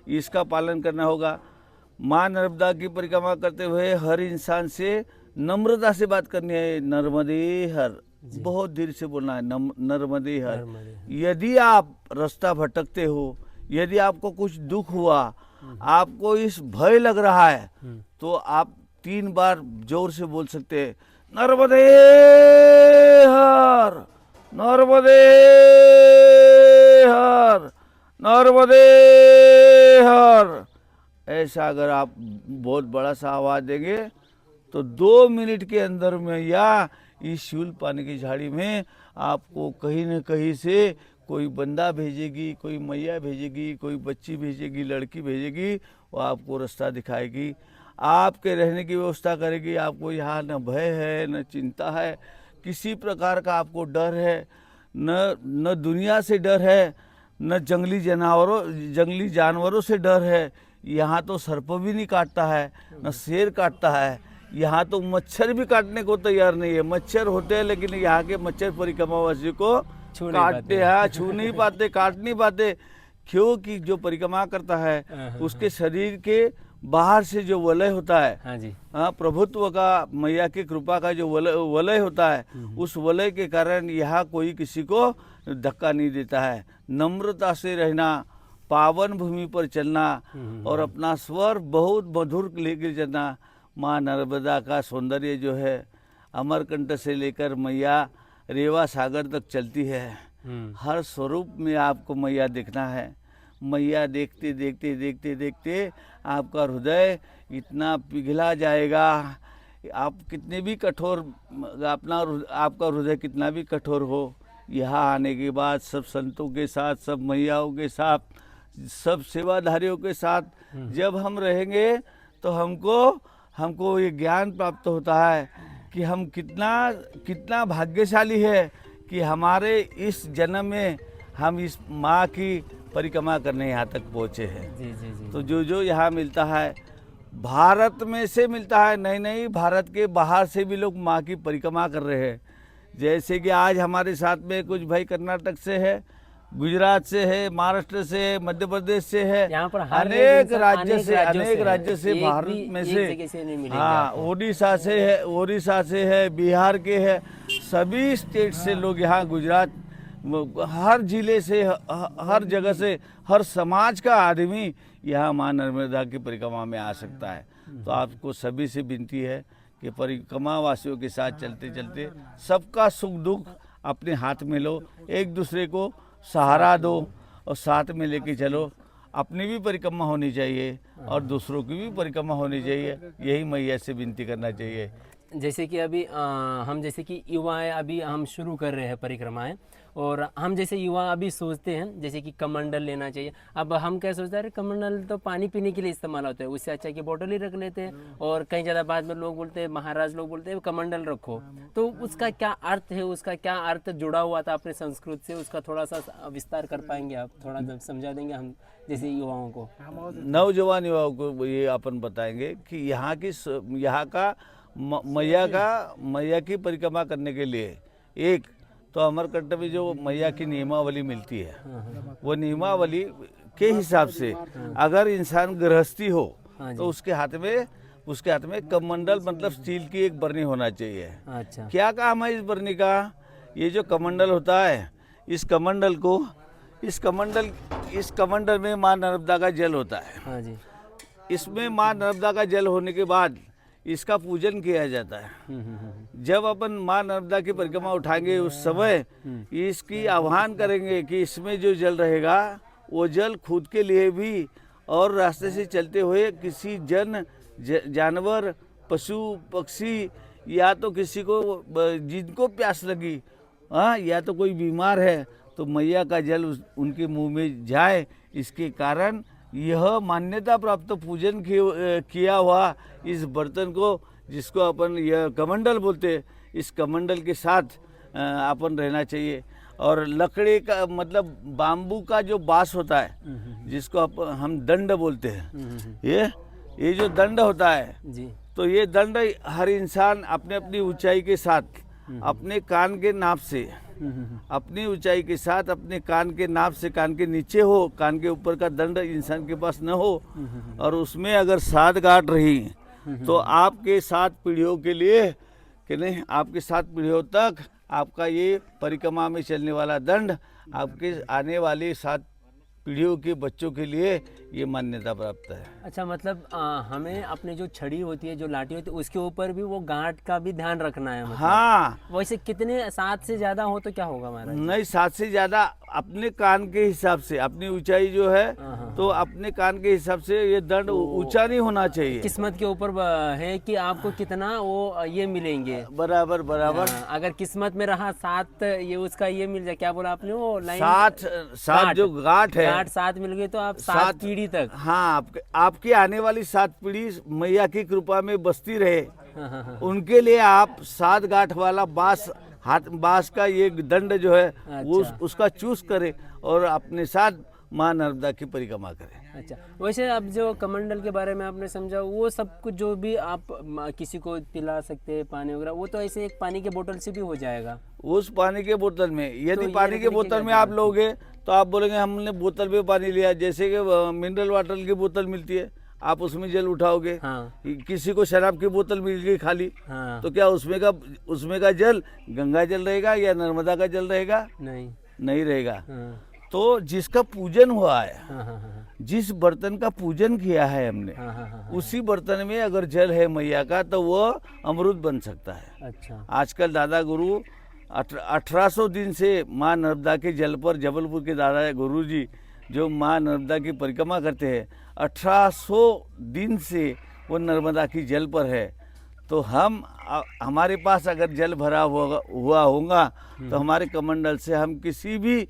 इसका पालन करना होगा। माँ नर्मदा की परिक्रमा करते हुए हर इंसान से नम्रता से बात करनी है। नर्मदे हर, बहुत धीरे से बोलना है, नर्मदे हर। यदि आप रास्ता भटकते हो, यदि आपको कुछ दुख हुआ, आपको इस भय लग रहा है, तो आप 3 बार जोर से बोल सकते हैं, नर्मदे हर, नर्मदे हर, नर्मदे हर। ऐसा अगर आप बहुत बड़ा सा आवाज़ देंगे तो 2 मिनट के अंदर में या इस शिवल पानी की झाड़ी में आपको कहीं न कहीं से कोई बंदा भेजेगी, कोई मैया भेजेगी, कोई बच्ची भेजेगी, लड़की भेजेगी, वो आपको रास्ता दिखाएगी, आपके रहने की व्यवस्था करेगी। आपको यहाँ न भय है, न चिंता है, किसी प्रकार का आपको डर है, न दुनिया से डर है, न जंगली जानवरों से डर है। यहाँ तो सर्प भी नहीं काटता है, न शेर काटता है। यहाँ तो मच्छर भी काटने को तैयार नहीं है। मच्छर होते हैं लेकिन यहाँ के मच्छर परिक्रमावासी को काटते हैं, छू नहीं पाते, काट नहीं पाते। क्योंकि जो परिक्रमा करता है उसके शरीर के बाहर से जो वलय होता है, हाँ जी, हाँ, प्रभुत्व का, मैया की कृपा का जो वलय होता है, उस वलय के कारण यहाँ कोई किसी को धक्का नहीं देता है। नम्रता से रहना, पावन भूमि पर चलना और अपना स्वर बहुत मधुर लेकर चलना। माँ नर्मदा का सौंदर्य जो है अमरकंटक से लेकर मैया रेवा सागर तक चलती है। हर स्वरूप में आपको मैया देखना है। मैया देखते देखते देखते देखते आपका हृदय इतना पिघला जाएगा, आप कितने भी कठोर, आपका हृदय कितना भी कठोर हो, यहाँ आने के बाद सब संतों के साथ, सब मैयाओं के साथ, सब सेवाधारियों के साथ जब हम रहेंगे तो हमको ये ज्ञान प्राप्त होता है कि हम कितना भाग्यशाली है कि हमारे इस जन्म में हम इस माँ की परिक्रमा करने यहाँ तक पहुँचे हैं। जी जी जी। तो जो यहाँ मिलता है भारत में से मिलता है, नहीं, भारत के बाहर से भी लोग माँ की परिक्रमा कर रहे हैं। जैसे कि आज हमारे साथ में कुछ भाई कर्नाटक से है, गुजरात से है, महाराष्ट्र से है, मध्य प्रदेश से है, यहाँ पर अनेक राज्य से भारत में से, हाँ, ओडिशा से है, बिहार के है, सभी स्टेट से लोग यहाँ, गुजरात, हर जिले से, हर जगह से, हर समाज का आदमी यहाँ माँ नर्मदा की परिक्रमा में आ सकता है। तो आपको सभी से विनती है कि परिक्रमा वासियों के साथ चलते चलते सबका सुख दुख अपने हाथ में लो, एक दूसरे को सहारा दो और साथ में लेके चलो। अपनी भी परिक्रमा होनी चाहिए और दूसरों की भी परिक्रमा होनी चाहिए, यही मैया से विनती करना चाहिए। जैसे कि अभी हम जैसे कि युवाएं अभी हम शुरू कर रहे हैं परिक्रमाएं, और हम जैसे युवा अभी सोचते हैं जैसे कि कमंडल लेना चाहिए। अब हम क्या सोचते हैं, कमंडल तो पानी पीने के लिए इस्तेमाल होता है, उससे अच्छा कि बोतल ही रख लेते हैं। और कई ज़्यादा बाद में लोग बोलते हैं, महाराज लोग बोलते हैं कमंडल रखो, तो उसका क्या अर्थ है, उसका क्या अर्थ जुड़ा हुआ था अपने संस्कृत से, उसका थोड़ा सा विस्तार कर पाएंगे आप, थोड़ा समझा देंगे हम जैसे युवाओं को? नौजवान युवाओं को ये अपन बताएंगे कि यहाँ का मैया की परिक्रमा करने के लिए एक तो अमरकंटक में जो मैया की नियमावली मिलती है, वो नियमावली के हिसाब से अगर इंसान गृहस्थी हो तो उसके हाथ में कमंडल मतलब स्टील की एक बरनी होना चाहिए। अच्छा, क्या काम है इस बरनी का? ये जो कमंडल होता है, इस कमंडल में माँ नर्मदा का जल होता है। हाँ जी। इसमें माँ नर्मदा का जल होने के बाद इसका पूजन किया जाता है। जब अपन माँ नर्मदा की परिक्रमा उठाएंगे उस समय इसकी आह्वान करेंगे कि इसमें जो जल रहेगा वो जल खुद के लिए भी और रास्ते से चलते हुए किसी जानवर, पशु, पक्षी या तो किसी को जिनको प्यास लगी, हाँ, या तो कोई बीमार है तो मैया का जल उनके मुंह में जाए। इसके कारण यह मान्यता प्राप्त पूजन किया हुआ इस बर्तन को, जिसको अपन यह कमंडल बोलते हैं, इस कमंडल के साथ अपन रहना चाहिए। और लकड़ी का मतलब बाम्बू का जो बांस होता है जिसको हम दंड बोलते हैं, ये जो दंड होता है जी, तो ये दंड हर इंसान अपने अपनी ऊंचाई के साथ अपने कान के नाप से अपनी ऊंचाई के साथ अपने कान के नाप से, कान के नीचे हो, कान के ऊपर का दंड इंसान के पास न हो, और उसमें अगर 7 गांठ रही तो आपके 7 पीढ़ियों के लिए कि नहीं, आपके 7 पीढ़ियों तक आपका ये परिक्रमा में चलने वाला दंड आपके आने वाली 7 पीढ़ियों के बच्चों के लिए ये मान्यता प्राप्त है। अच्छा, मतलब हमें अपने जो छड़ी होती है, जो लाठी होती है, उसके ऊपर भी वो गांठ का भी ध्यान रखना है मतलब। हाँ, वैसे कितने 7 से ज्यादा हो तो क्या होगा महाराज? नहीं, 7 से ज्यादा अपने कान के हिसाब से, अपनी ऊंचाई जो है तो अपने कान के हिसाब से ये दंड ऊंचा नहीं होना चाहिए। किस्मत के ऊपर है कि आपको कितना वो ये मिलेंगे। बराबर। अगर किस्मत में रहा 7, ये उसका ये मिल जाए, क्या बोला आपने वो लाइन? 7 जो गांठ है, 7 मिल गए तो आप 7 पीढ़ी तक, हाँ, आपकी आने वाली 7 पीढ़ी मैया की कृपा में बसती रहे, उनके लिए आप 7 गांठ वाला बांस का ये दंड जो है वो उसका चूस करें और अपने साथ माँ नर्मदा की परिक्रमा करें। अच्छा, वैसे अब जो कमंडल के बारे में आपने समझा, वो सब कुछ जो भी आप किसी को पिला सकते हैं पानी वगैरह, वो तो ऐसे एक पानी के बोतल से भी हो जाएगा। उस पानी के बोतल में यदि तो पानी के बोतल में आप लोगे तो आप बोलेंगे हमने बोतल में पानी लिया, जैसे कि मिनरल वाटर की बोतल मिलती है, आप उसमें जल उठाओगे। हाँ। किसी को शराब की बोतल मिल गई खाली, हाँ। तो क्या उसमें का जल गंगा जल रहेगा या नर्मदा का जल रहेगा? नहीं रहेगा। हाँ। तो जिसका पूजन हुआ है, हाँ। जिस बर्तन का पूजन किया है हमने, हाँ। उसी बर्तन में अगर जल है मैया का तो वह अमृत बन सकता है। अच्छा, आजकल दादा गुरु 1800 दिन से माँ नर्मदा के जल पर, जबलपुर के दादा गुरु जी जो माँ नर्मदा की परिक्रमा करते हैं, 1800 दिन से वो नर्मदा की जल पर है। तो हमारे पास अगर जल भरा हुआ होगा तो हमारे कमंडल से हम किसी भी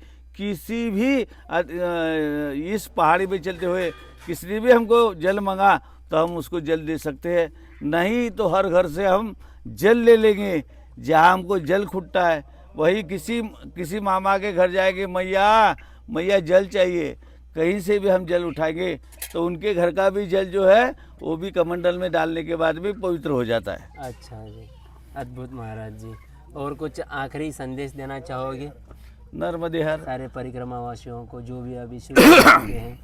इस पहाड़ी में चलते हुए किसी ने भी हमको जल मांगा तो हम उसको जल दे सकते हैं। नहीं तो हर घर से हम जल ले लेंगे, जहाँ हमको जल खुटता है वही किसी मामा के घर जाएंगे, मैया जल चाहिए, कहीं से भी हम जल उठाएंगे तो उनके घर का भी जल जो है वो भी कमंडल में डालने के बाद भी पवित्र हो जाता है। अच्छा जी, अद्भुत महाराज जी। और कुछ आखिरी संदेश देना चाहोगे नर्मदे हर सारे परिक्रमा वासियों को, जो भी अभी शुरू करते हैं?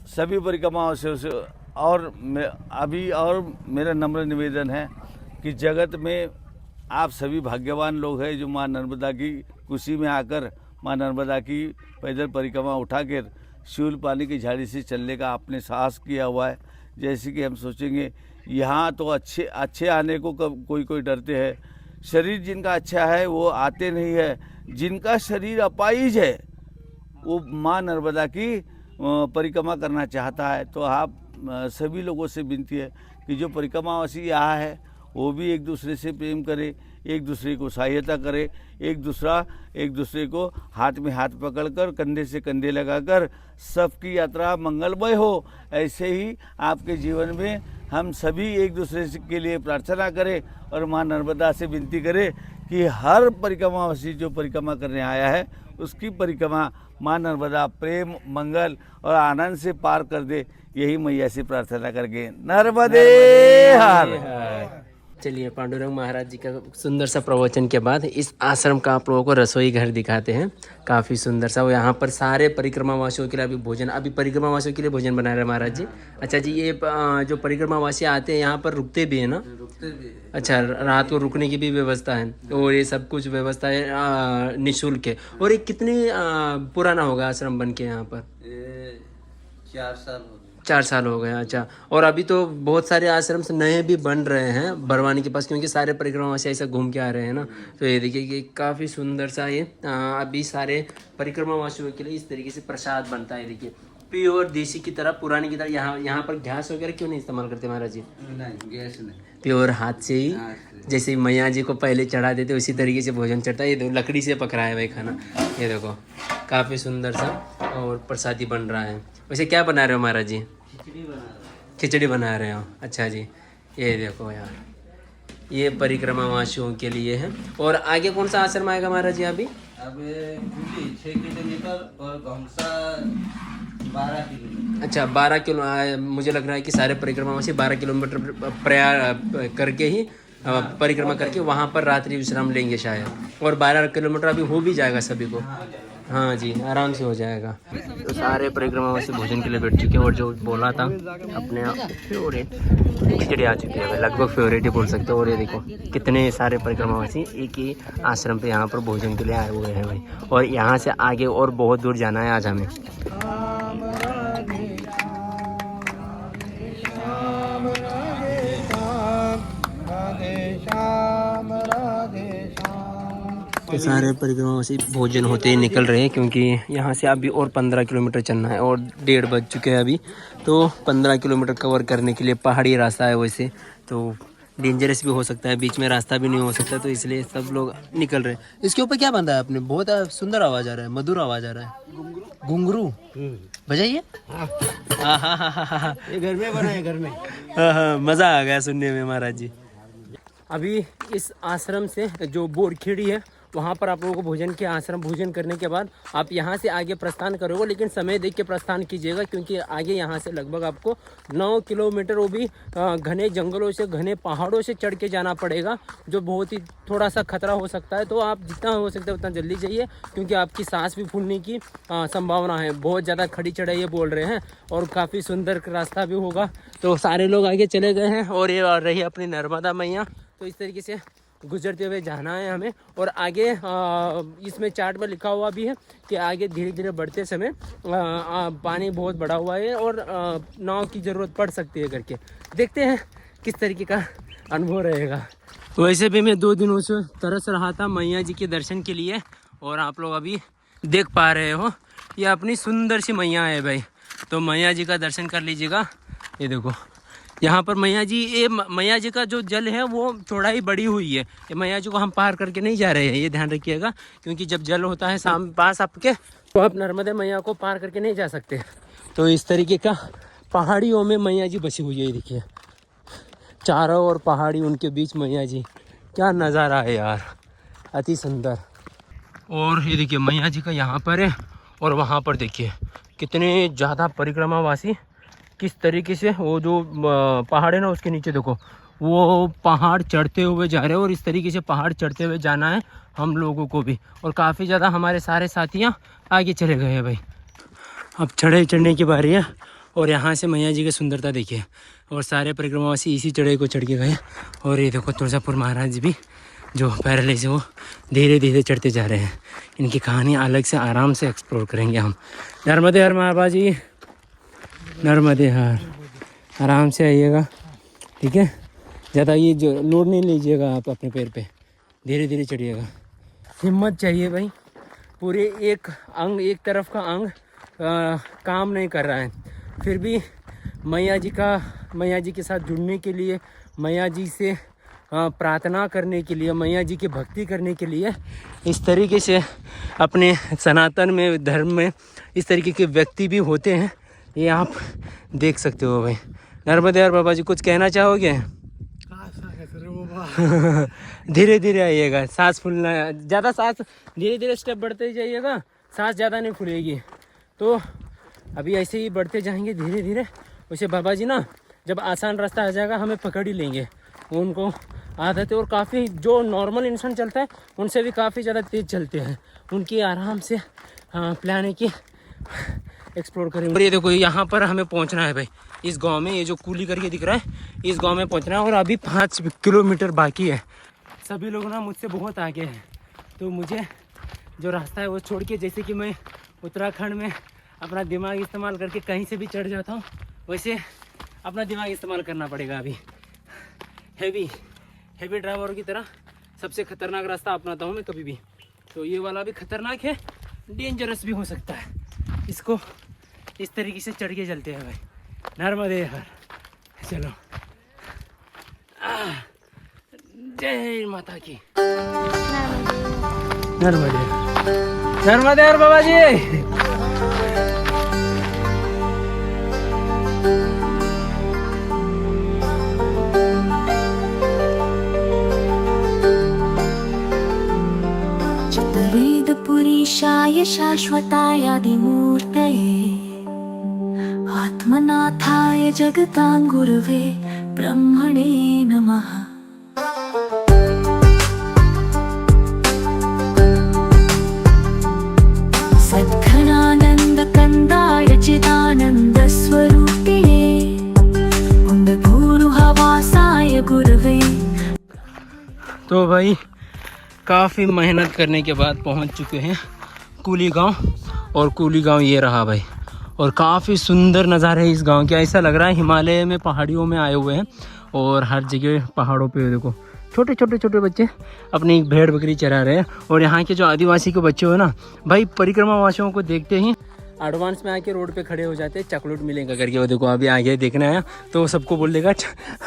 सभी परिक्रमा वासियों से और मेरा नम्र निवेदन है कि जगत में आप सभी भाग्यवान लोग हैं जो माँ नर्मदा की कुशी में आकर माँ नर्मदा की पैदल परिक्रमा उठाकर शिवल पानी की झाड़ी से चलने का आपने साहस किया हुआ है। जैसे कि हम सोचेंगे यहाँ तो अच्छे आने को कोई डरते हैं, शरीर जिनका अच्छा है वो आते नहीं है, जिनका शरीर अपाहिज है वो माँ नर्मदा की परिक्रमा करना चाहता है। तो आप सभी लोगों से विनती है कि जो परिक्रमावासी यहाँ है वो भी एक दूसरे से प्रेम करे, एक दूसरे को सहायता करे, एक दूसरे को हाथ में हाथ पकड़कर कंधे से कंधे लगाकर सबकी यात्रा मंगलमय हो। ऐसे ही आपके जीवन में हम सभी एक दूसरे के लिए प्रार्थना करें और माँ नर्मदा से विनती करें कि हर परिक्रमावासी जो परिक्रमा करने आया है उसकी परिक्रमा माँ नर्मदा प्रेम, मंगल और आनंद से पार कर दे। यही मैया से प्रार्थना करके नर्मदे हर। चलिए, पांडुरंग महाराज जी का सुंदर सा प्रवचन के बाद इस आश्रम का आप लोगों को रसोई घर दिखाते हैं। काफ़ी सुंदर सा। वो यहाँ पर सारे परिक्रमावासियों के लिए अभी परिक्रमावासियों के लिए भोजन बना रहे हैं महाराज जी। अच्छा जी, ये जो परिक्रमावासी आते हैं यहाँ पर रुकते भी है ना? रुकते भी। अच्छा, रात को रुकने की भी व्यवस्था है और ये सब कुछ व्यवस्था है निःशुल्क है। और ये कितनी पुराना होगा आश्रम बन के यहाँ पर? 4 साल हो गए। अच्छा, और अभी तो बहुत सारे आश्रम से नए भी बन रहे हैं बरवानी के पास, क्योंकि सारे परिक्रमा से ऐसा घूम के आ रहे हैं ना। तो ये देखिए कि काफ़ी सुंदर सा ये अभी सारे परिक्रमावासियों के लिए इस तरीके से प्रसाद बनता है। देखिए, प्योर देसी की तरह, पुरानी की तरह। यहाँ पर गैस वगैरह क्यों नहीं इस्तेमाल करते महाराज जी? नहीं, गैस नहीं, प्योर हाथ से ही, जैसे मैया जी को पहले चढ़ा देते उसी तरीके से भोजन चढ़ता है। ये देखो लकड़ी से पक रहा है भाई खाना। ये देखो काफ़ी सुंदर सा और प्रसादी बन रहा है। वैसे क्या बना रहे हो महाराज जी? खिचड़ी बना रहे हो। अच्छा जी, ये देखो यार, ये परिक्रमावासियों के लिए है। और आगे कौन सा आश्रम आएगा महाराज जी? अभी 6 किलोमीटर और घोंसा 12 किलोमीटर। अच्छा, 12 किलो। मुझे लग रहा है कि सारे परिक्रमावासी 12 किलोमीटर प्रयाण करके ही परिक्रमा करके वहाँ पर रात्रि विश्राम लेंगे शायद। और 12 किलोमीटर अभी हो भी जाएगा सभी को। हाँ जी, आराम से हो जाएगा। तो सारे परिक्रमावासी भोजन के लिए बैठ चुके हैं। और जो बोला था अपने फेवरेट खिचड़ी आ चुकी है, लगभग फेवरेट ही बोल सकते हो। और ये देखो कितने सारे परिक्रमावासी एक ही आश्रम पे यहाँ पर भोजन के लिए आए हुए हैं भाई। और यहाँ से आगे और बहुत दूर जाना है आज हमें। तो सारे परिक्रमावासी भोजन होते ही निकल रहे हैं, क्योंकि यहाँ से अभी और 15 किलोमीटर चलना है और 1:30 बज चुके हैं अभी। तो 15 किलोमीटर कवर करने के लिए पहाड़ी रास्ता है, वैसे तो डेंजरस भी हो सकता है, बीच में रास्ता भी नहीं हो सकता, तो इसलिए सब लोग निकल रहे हैं। इसके ऊपर क्या बंधा है आपने? बहुत सुंदर आवाज़ आ रहा है, मधुर आवाज़ आ रहा है। घुंघरू बजाइए। हाँ, ये घर में बना है, घर में। हाँ, मज़ा आ गया सुनने में महाराज जी। अभी इस आश्रम से जो बोरखेड़ी है वहाँ पर आप लोगों को भोजन करने के बाद आप यहाँ से आगे प्रस्थान करोगे, लेकिन समय देख के प्रस्थान कीजिएगा, क्योंकि आगे यहाँ से लगभग आपको 9 किलोमीटर वो भी घने जंगलों से, घने पहाड़ों से चढ़ के जाना पड़ेगा, जो बहुत ही थोड़ा सा खतरा हो सकता है। तो आप जितना हो सकता है उतना जल्दी जाइए, क्योंकि आपकी सांस भी फूलने की संभावना है। बहुत ज़्यादा खड़ी चढ़ाई बोल रहे हैं और काफ़ी सुंदर रास्ता भी होगा। तो सारे लोग आगे चले गए हैं और ये रही अपनी नर्मदा मैया। तो इस तरीके से गुजरते हुए जाना है हमें। और आगे इसमें चार्ट में लिखा हुआ भी है कि आगे धीरे धीरे बढ़ते समय पानी बहुत बढ़ा हुआ है और नाव की ज़रूरत पड़ सकती है करके। देखते हैं किस तरीके का अनुभव रहेगा। वैसे भी मैं 2 दिनों से तरस रहा था मैया जी के दर्शन के लिए, और आप लोग अभी देख पा रहे हो ये अपनी सुंदर सी मैया है भाई। तो मैया जी का दर्शन कर लीजिएगा। ये देखो यहाँ पर मैया जी, ये मैया जी का जो जल है वो चौड़ाई बड़ी हुई है। ये मैया जी को हम पार करके नहीं जा रहे हैं, ये ध्यान रखिएगा, क्योंकि जब जल होता है पास आपके, तो आप नर्मदा मैया को पार करके नहीं जा सकते। तो इस तरीके का पहाड़ियों में मैया जी बसी हुई है। देखिए चारों ओर पहाड़ी, उनके बीच मैया जी। क्या नज़ारा है यार, अति सुंदर। और ये देखिए मैया जी का यहाँ पर है, और वहाँ पर देखिए कितने ज़्यादा परिक्रमावासी किस तरीके से वो जो पहाड़ है ना उसके नीचे देखो, वो पहाड़ चढ़ते हुए जा रहे हैं। और इस तरीके से पहाड़ चढ़ते हुए जाना है हम लोगों को भी। और काफ़ी ज़्यादा हमारे सारे साथियाँ आगे चले गए हैं भाई। अब चढ़ने की बारी है। और यहाँ से मैया जी की सुंदरता देखिए। और सारे परिक्रमावासी इसी चढ़ाई को चढ़ के गए। और ये देखो तुलजापुर महाराज जी भी जो पैरले से वो धीरे धीरे चढ़ते जा रहे हैं। इनकी कहानी अलग से आराम से एक्सप्लोर करेंगे हम। नर्मदे हर महाबा जी, नर्मदे हर। आराम से आइएगा, ठीक है। ज़्यादा ये जो लोड नहीं लीजिएगा आप अपने पैर पे, धीरे धीरे चढ़िएगा। हिम्मत चाहिए भाई। पूरे एक तरफ का अंग काम नहीं कर रहा है, फिर भी मैया जी के साथ जुड़ने के लिए, मैया जी से प्रार्थना करने के लिए, मैया जी की भक्ति करने के लिए इस तरीके से अपने सनातन में, धर्म में इस तरीके के व्यक्ति भी होते हैं। ये आप देख सकते हो भाई। नर्मदे हर बाबा जी, कुछ कहना चाहोगे? धीरे धीरे आइएगा, सांस फूलना, ज़्यादा सांस, धीरे धीरे स्टेप बढ़ते ही जाइएगा, सांस ज़्यादा नहीं फूलेगी। तो अभी ऐसे ही बढ़ते जाएंगे धीरे धीरे। वैसे बाबा जी ना जब आसान रास्ता आ जाएगा हमें पकड़ ही लेंगे। उनको आदत है और काफ़ी जो नॉर्मल इंसान चलता है उनसे भी काफ़ी ज़्यादा तेज़ चलते हैं। उनकी आराम से प्लान है कि एक्सप्लोर करेंगे। और ये देखो यहाँ पर हमें पहुँचना है भाई, इस गांव में, ये जो कूली करके दिख रहा है इस गांव में पहुँचना है और अभी 5 किलोमीटर बाकी है। सभी लोग ना मुझसे बहुत आगे हैं, तो मुझे जो रास्ता है वो छोड़ के, जैसे कि मैं उत्तराखंड में अपना दिमाग इस्तेमाल करके कहीं से भी चढ़ जाता हूँ, वैसे अपना दिमाग इस्तेमाल करना पड़ेगा अभी। हेवी ड्राइवर की तरह सबसे खतरनाक रास्ता अपनाता हूँ मैं कभी भी। तो ये वाला भी खतरनाक है, डेंजरस भी हो सकता है। इसको इस तरीके से चढ़ के चलते हैं भाई। नर्मदे हर, चलो। जय माता की। नर्मदे नर्मदे हर बाबा जी। वेदपुरीशाय शाश्वतायादिमूर्तये आत्मनाथाय जगतां गुरवे ब्रह्मणे नमः। सद्घनानन्दकन्दाय चिदानन्दस्वरूपिणे कुन्दभूरुहवासाय गुरवे। तो भाई काफ़ी मेहनत करने के बाद पहुंच चुके हैं कूली गांव, और कूली गांव ये रहा भाई। और काफ़ी सुंदर नज़ारे है इस गांव के। ऐसा लग रहा है हिमालय में, पहाड़ियों में आए हुए हैं। और हर जगह पहाड़ों पे देखो छोटे छोटे बच्चे अपनी भेड़ बकरी चरा रहे हैं। और यहाँ के जो आदिवासी के बच्चे हो ना भाई, परिक्रमावासियों को देखते ही एडवांस में आके रोड पे खड़े हो जाते हैं, चॉकलेट मिलेगा करके। वो देखो अभी आगे देखना है तो सबको बोल देगा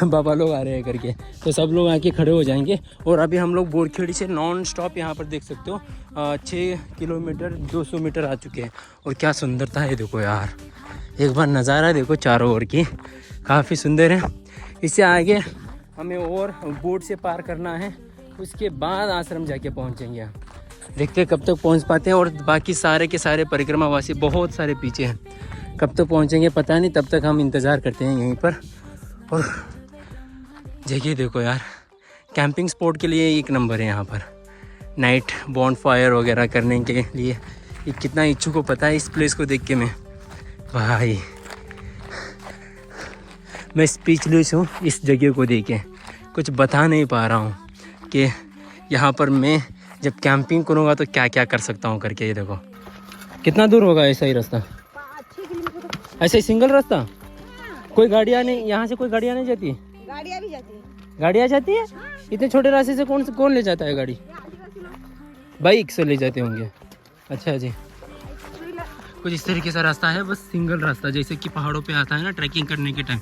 बाबा लोग आ रहे हैं करके, तो सब लोग आके खड़े हो जाएंगे। और अभी हम लोग बोरखेड़ी से नॉन स्टॉप यहाँ पर देख सकते हो 6 किलोमीटर 200 मीटर आ चुके हैं। और क्या सुंदरता है देखो यार, एक बार नज़ारा देखो चारों ओर की, काफ़ी सुंदर है। इससे आगे हमें और बोट से पार करना है, उसके बाद आश्रम जाके पहुँचेंगे। देखते हैं कब तक पहुंच पाते हैं। और बाकी सारे के सारे परिक्रमावासी बहुत सारे पीछे हैं, कब तक पहुंचेंगे पता नहीं, तब तक हम इंतज़ार करते हैं यहीं पर। और जगह देखो यार, कैंपिंग स्पॉट के लिए एक नंबर है यहाँ पर। नाइट बॉनफायर वगैरह करने के लिए ये कितना इच्छुक को पता है इस प्लेस को देख के। मैं भाई मैं स्पीचलेस हूँ इस जगह को देख के, कुछ बता नहीं पा रहा हूँ कि यहाँ पर मैं जब कैंपिंग करूँगा तो क्या क्या कर सकता हूँ करके। ये देखो कितना दूर होगा ऐसा ही रास्ता, ऐसा ही सिंगल रास्ता, कोई गाड़ियाँ नहीं, यहाँ से कोई गाड़ियाँ नहीं जाती? गाड़ियाँ भी जाती है। गाड़ियाँ जाती है? इतने छोटे रास्ते से कौन ले जाता है गाड़ी? बाइक से ले जाते होंगे। अच्छा जी, कुछ इस तरीके से रास्ता है, बस सिंगल रास्ता, जैसे कि पहाड़ों पे आता है ना ट्रैकिंग करने के टाइम,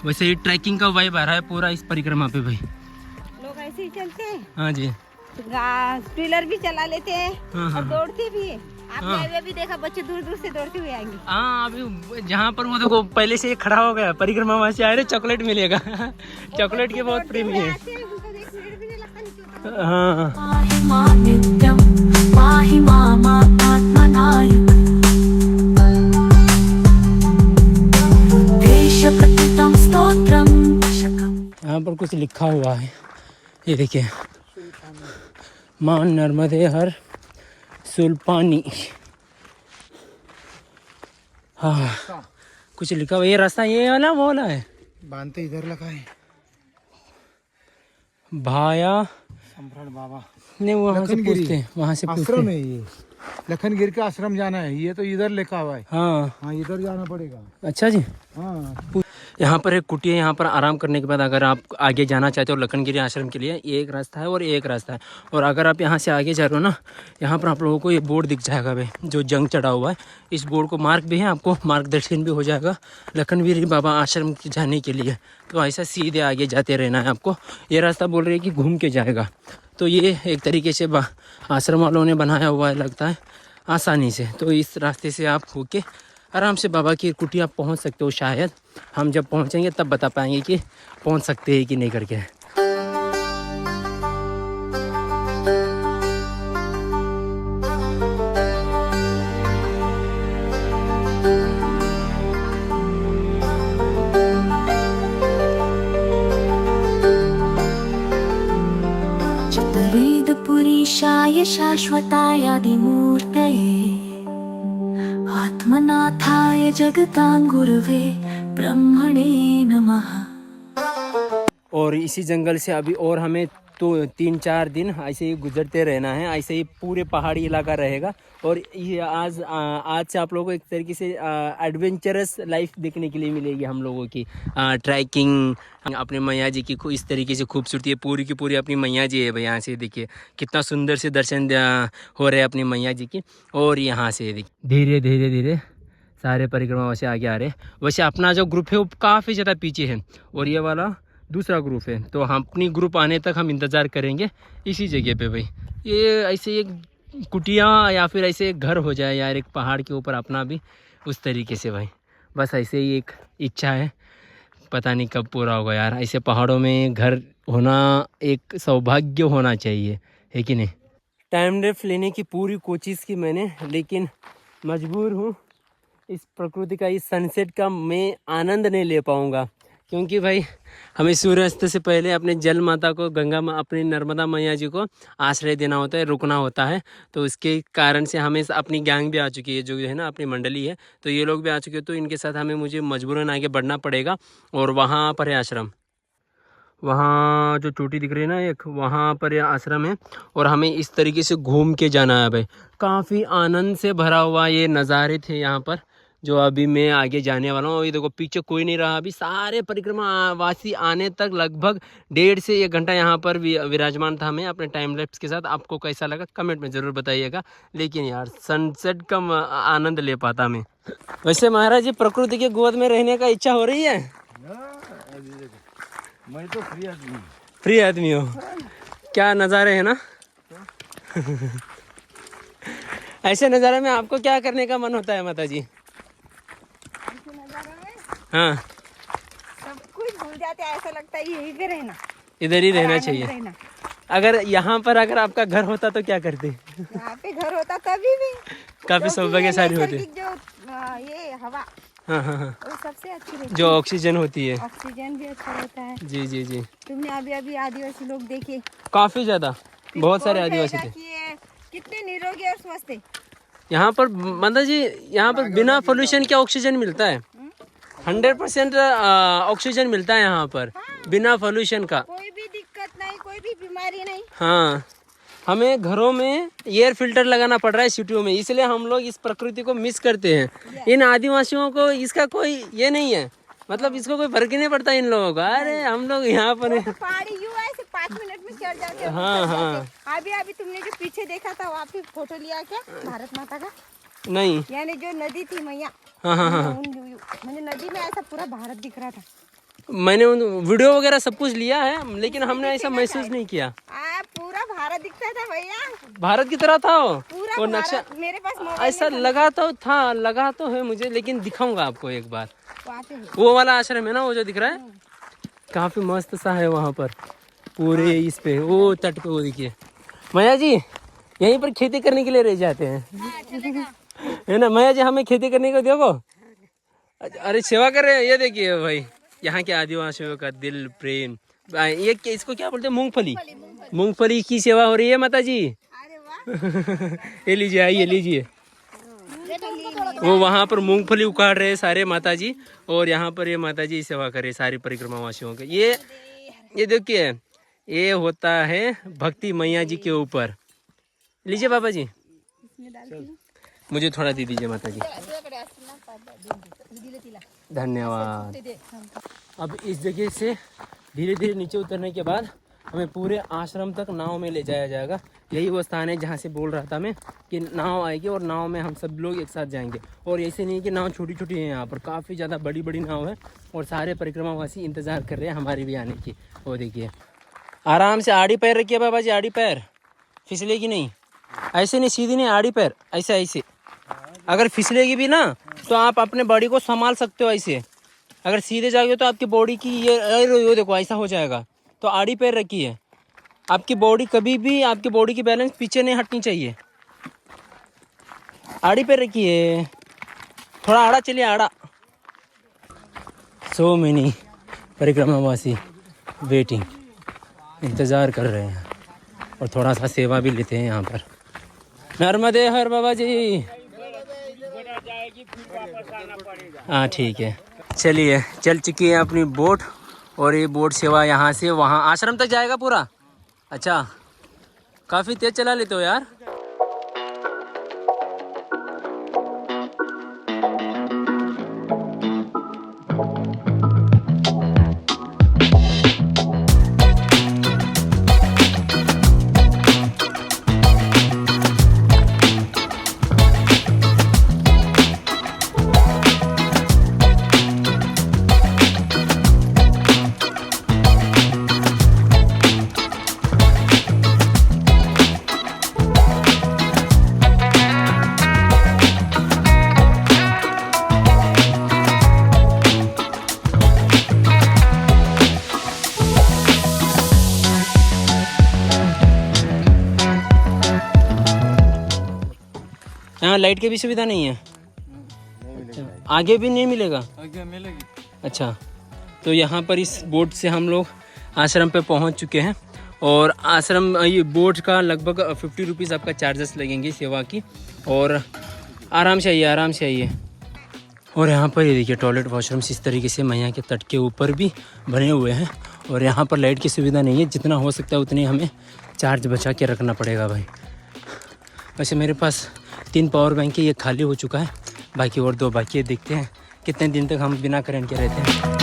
वैसे ही ट्रैकिंग का वाइब आ रहा है पूरा इस परिक्रमा पे भाई। लोग ऐसे ही चलते हैं। हाँ जी, टू व्हीलर भी चला लेते हैं हाँ, और दौड़ते भी है। आपने हाँ। हाईवे भी देखा, बच्चे दूर दूर से दौड़ते हुए आएंगे। हाँ अभी जहाँ पर वो देखो पहले से खड़ा हो गया, परिक्रमा से आ रहे, चॉकलेट मिलेगा चॉकलेट के बहुत प्रेमी है। आते हैं, उनको देख मिनट भी नहीं लगता नीचे उतरने। हाँ पाहि मां नित्यं पाहि मां आत्मनाय देशप्रतितं स्तोत्रं शकम्। यहाँ पर कुछ लिखा हुआ है, ये देखिए, मां नर्मदे हर सुल्पानी। हाँ कुछ लिखा हुआ, ये रास्ता ये वाला वो वाला है, बांधते इधर लगा है भाया सम्राट बाबा। नहीं, वहाँ से लखनगिरी। पूछते हैं, वहाँ से पूछते आश्रम हैं। है ये, लखनगिरी का आश्रम जाना है, ये तो इधर लिखा हुआ है। हाँ हाँ इधर जाना पड़ेगा। अच्छा जी, हाँ यहाँ पर एक कुटिया, यहाँ पर आराम करने के बाद अगर आप आगे जाना चाहते हो लखनगिरी आश्रम के लिए, ये एक रास्ता है और ये एक रास्ता है। और अगर आप यहाँ से आगे जा रहे हो ना, यहाँ पर आप लोगों को ये बोर्ड दिख जाएगा भाई, जो जंग चढ़ा हुआ है। इस बोर्ड को मार्ग भी है, आपको मार्गदर्शन भी हो जाएगा लखनगिरी बाबा आश्रम जाने के लिए। तो ऐसा सीधे आगे जाते रहना है आपको। ये रास्ता बोल रहे हैं कि घूम के जाएगा, तो ये एक तरीके से आश्रम वालों ने बनाया हुआ है लगता है आसानी से। तो इस रास्ते से आप होके आराम से बाबा की कुटिया पहुंच सकते हो। शायद हम जब पहुंचेंगे तब बता पाएंगे कि पहुंच सकते हैं कि नहीं करके। चतुर्वेदपुरीशाय शाश्वतायादिमूर्तये आत्मनाथाय जगतां गुरवे ब्रह्मणे नमः। और इसी जंगल से अभी और हमें तो 3-4 दिन ऐसे ही गुजरते रहना है। ऐसे ही पूरे पहाड़ी इलाका रहेगा। और ये आज से आप लोगों को एक तरीके से एडवेंचरस लाइफ देखने के लिए मिलेगी हम लोगों की। ट्रैकिंग, अपने मैया जी की इस तरीके से खूबसूरती है, पूरी की पूरी अपनी मैया जी है भाई। यहाँ से देखिए कितना सुंदर से दर्शन हो रहे हैं अपनी मैया जी की। और यहाँ से देखिए धीरे धीरे धीरे सारे परिक्रमा वैसे आगे आ रहे हैं। वैसे अपना जो ग्रुप है वो काफ़ी ज़्यादा पीछे है और ये वाला दूसरा ग्रुप है। तो हम अपनी ग्रुप आने तक हम इंतज़ार करेंगे इसी जगह पे भाई। ये ऐसे एक कुटिया या फिर ऐसे एक घर हो जाए यार, एक पहाड़ के ऊपर अपना भी उस तरीके से भाई। बस ऐसे ही एक इच्छा है, पता नहीं कब पूरा होगा यार। ऐसे पहाड़ों में घर होना एक सौभाग्य होना चाहिए, है कि नहीं। टाइम लैप्स लेने की पूरी कोशिश की मैंने, लेकिन मजबूर हूँ। इस प्रकृति का, इस सनसेट का मैं आनंद नहीं ले पाऊँगा, क्योंकि भाई हमें सूर्यास्त से पहले अपने जल माता को, गंगा माँ, अपनी नर्मदा मैया जी को आश्रय देना होता है, रुकना होता है। तो इसके कारण से हमें अपनी गैंग भी आ चुकी है, जो है ना अपनी मंडली है, तो ये लोग भी आ चुके हैं। तो इनके साथ मुझे मजबूरन आगे बढ़ना पड़ेगा। और वहाँ पर है आश्रम, वहाँ जो चोटी दिख रही है ना एक, वहाँ पर यह आश्रम है। और हमें इस तरीके से घूम के जाना है भाई। काफ़ी आनंद से भरा हुआ ये नज़ारे थे यहाँ पर, जो अभी मैं आगे जाने वाला हूँ। ये देखो पीछे कोई नहीं रहा अभी। सारे परिक्रमा वासी आने तक लगभग 1.5 से 1 घंटा यहाँ पर विराजमान था मैं अपने टाइम लैप्स के साथ। आपको कैसा लगा कमेंट में ज़रूर बताइएगा। लेकिन यार सनसेट का आनंद ले पाता मैं। वैसे महाराज जी, प्रकृति के गोद में रहने का इच्छा हो रही है? मैं तो फ्री आदमी हूँ। फ्री आदमी हो, क्या नज़ारे है ना। ऐसे नज़ारे में आपको क्या करने का मन होता है माता जी? हाँ, सब कुछ भूल जाते हैं, ऐसा लगता है यहीं पे रहना, इधर ही रहना आनंद चाहिए। रहना। अगर यहाँ पर अगर आपका घर होता तो क्या करते? यहाँ पे घर होता तभी भी काफी सौभाग्यशाली होते। जो ये हवा, हाँ हाँ हाँ, वो सबसे अच्छी रहती जो ऑक्सीजन होती है। है। ऑक्सीजन भी अच्छा रहता है। जी जी जी, तुमने अभी आदिवासी लोग देखे, काफी ज्यादा, बहुत सारे आदिवासी थे कि ये कितने निरोगी और स्वस्थ है। यहाँ पर। माता जी, यहाँ पर बिना पोल्यूशन के ऑक्सीजन मिलता है। 100% ऑक्सीजन मिलता है यहाँ पर, बिना पोल्यूशन का। कोई भी दिक्कत नहीं, कोई भी बीमारी नहीं। हाँ, हमें घरों में एयर फिल्टर लगाना पड़ रहा है सिटियों में, इसलिए हम लोग इस प्रकृति को मिस करते हैं। इन आदिवासियों को इसका कोई ये नहीं है, मतलब इसको कोई फर्क ही नहीं पड़ता इन लोगों का। अरे हम लोग यहाँ पर वो तो पहाड़ी यू ऐसे 5 मिनट में चढ़ जाते हैं। हाँ हाँ, अभी तुमने जो पीछे देखा था वहाँ पे फोटो लिया क्या भारत माता का? नहीं, यानी जो नदी थी मैया, हाँ हाँ हाँ, मैंने नदी में ऐसा पूरा भारत दिख रहा था। मैंने वीडियो वगैरह सब कुछ लिया है, लेकिन हमने ऐसा महसूस नहीं किया। पूरा भारत दिखता था भैया, भारत की तरह था पूरा वो नक्शा। भारत। मेरे पास मोबाइल ऐसा लगा तो है मुझे, लेकिन दिखाऊंगा आपको एक बार। वहाँ पे है। वो वाला आश्रम है ना, वो जो दिख रहा है, काफी मस्त सा है वहाँ पर पूरे इस पे, वो तट पे वो देखिए। मैया जी यहीं पर खेती करने के लिए रह जाते हैं, है ना मैया जी? हमें खेती करने को देखो, अरे सेवा कर रहे हैं। ये देखिए भाई, यहाँ के आदिवासियों का दिल प्रेम। ये इसको क्या बोलते हैं? मूंगफली। मूंगफली की सेवा हो रही है माता जी। अरे वाह, ये लीजिए, आइए लीजिए। वो वहाँ पर मूंगफली उखाड़ रहे हैं सारे माता जी, और यहाँ पर ये माता जी सेवा कर रहे सारे परिक्रमा वासियों के। ये देखिए, ये होता है भक्ति मैया जी के ऊपर। लीजिए बाबा जी, मुझे थोड़ा दे दीजिए माता जी। धन्यवाद। अब इस जगह से धीरे धीरे नीचे उतरने के बाद हमें पूरे आश्रम तक नाव में ले जाया जाएगा। यही वो स्थान है जहाँ से बोल रहा था मैं कि नाव आएगी और नाव में हम सब लोग एक साथ जाएंगे। और ऐसे नहीं कि नाव छोटी छोटी है, यहाँ पर काफ़ी ज़्यादा बड़ी बड़ी नाव है और सारे परिक्रमावासी इंतज़ार कर रहे हैं हमारे भी आने की। वो देखिए, आराम से आड़ी पैर रखिए बाबा जी, आड़ी पैर फिसलेगी नहीं, ऐसे नहीं, सीधी नहीं, आड़ी पैर ऐसे ऐसे। अगर फिसलेगी भी ना तो आप अपने बॉडी को संभाल सकते हो ऐसे। अगर सीधे जाओगे तो आपकी बॉडी की ये देखो ऐसा हो जाएगा। तो आड़ी पैर रखिए, आपकी बॉडी कभी भी, आपकी बॉडी की बैलेंस पीछे नहीं हटनी चाहिए। आड़ी पैर रखिए, थोड़ा आड़ा चलिए, आड़ा। सो मेनी परिक्रमावासी वेटिंग, इंतज़ार कर रहे हैं और थोड़ा सा सेवा भी लेते हैं यहाँ पर। नर्मदे हर बाबा जी। हाँ ठीक है, चलिए चल चुकी है अपनी बोट और ये बोट सेवा यहाँ से वहाँ आश्रम तक जाएगा पूरा। अच्छा, काफ़ी तेज़ चला लेते हो यार। यहाँ लाइट की भी सुविधा नहीं है? अच्छा, आगे भी नहीं मिलेगा? आगे मिलेगी। अच्छा, तो यहाँ पर इस बोट से हम लोग आश्रम पे पहुँच चुके हैं और आश्रम ये बोट का लगभग 50 रुपीज़ आपका चार्जेस लगेंगे सेवा की। और आराम से आइए, आराम से आइए। और यहाँ पर ये देखिए टॉयलेट वॉशरूम्स इस तरीके से मैया के तट के ऊपर भी बने हुए हैं। और यहाँ पर लाइट की सुविधा नहीं है, जितना हो सकता है उतनी हमें चार्ज बचा के रखना पड़ेगा भाई। वैसे मेरे पास 3 पावर बैंक है, ये खाली हो चुका है, बाकी और 2 बाकी है। देखते हैं कितने दिन तक हम बिना करंट के रहते हैं।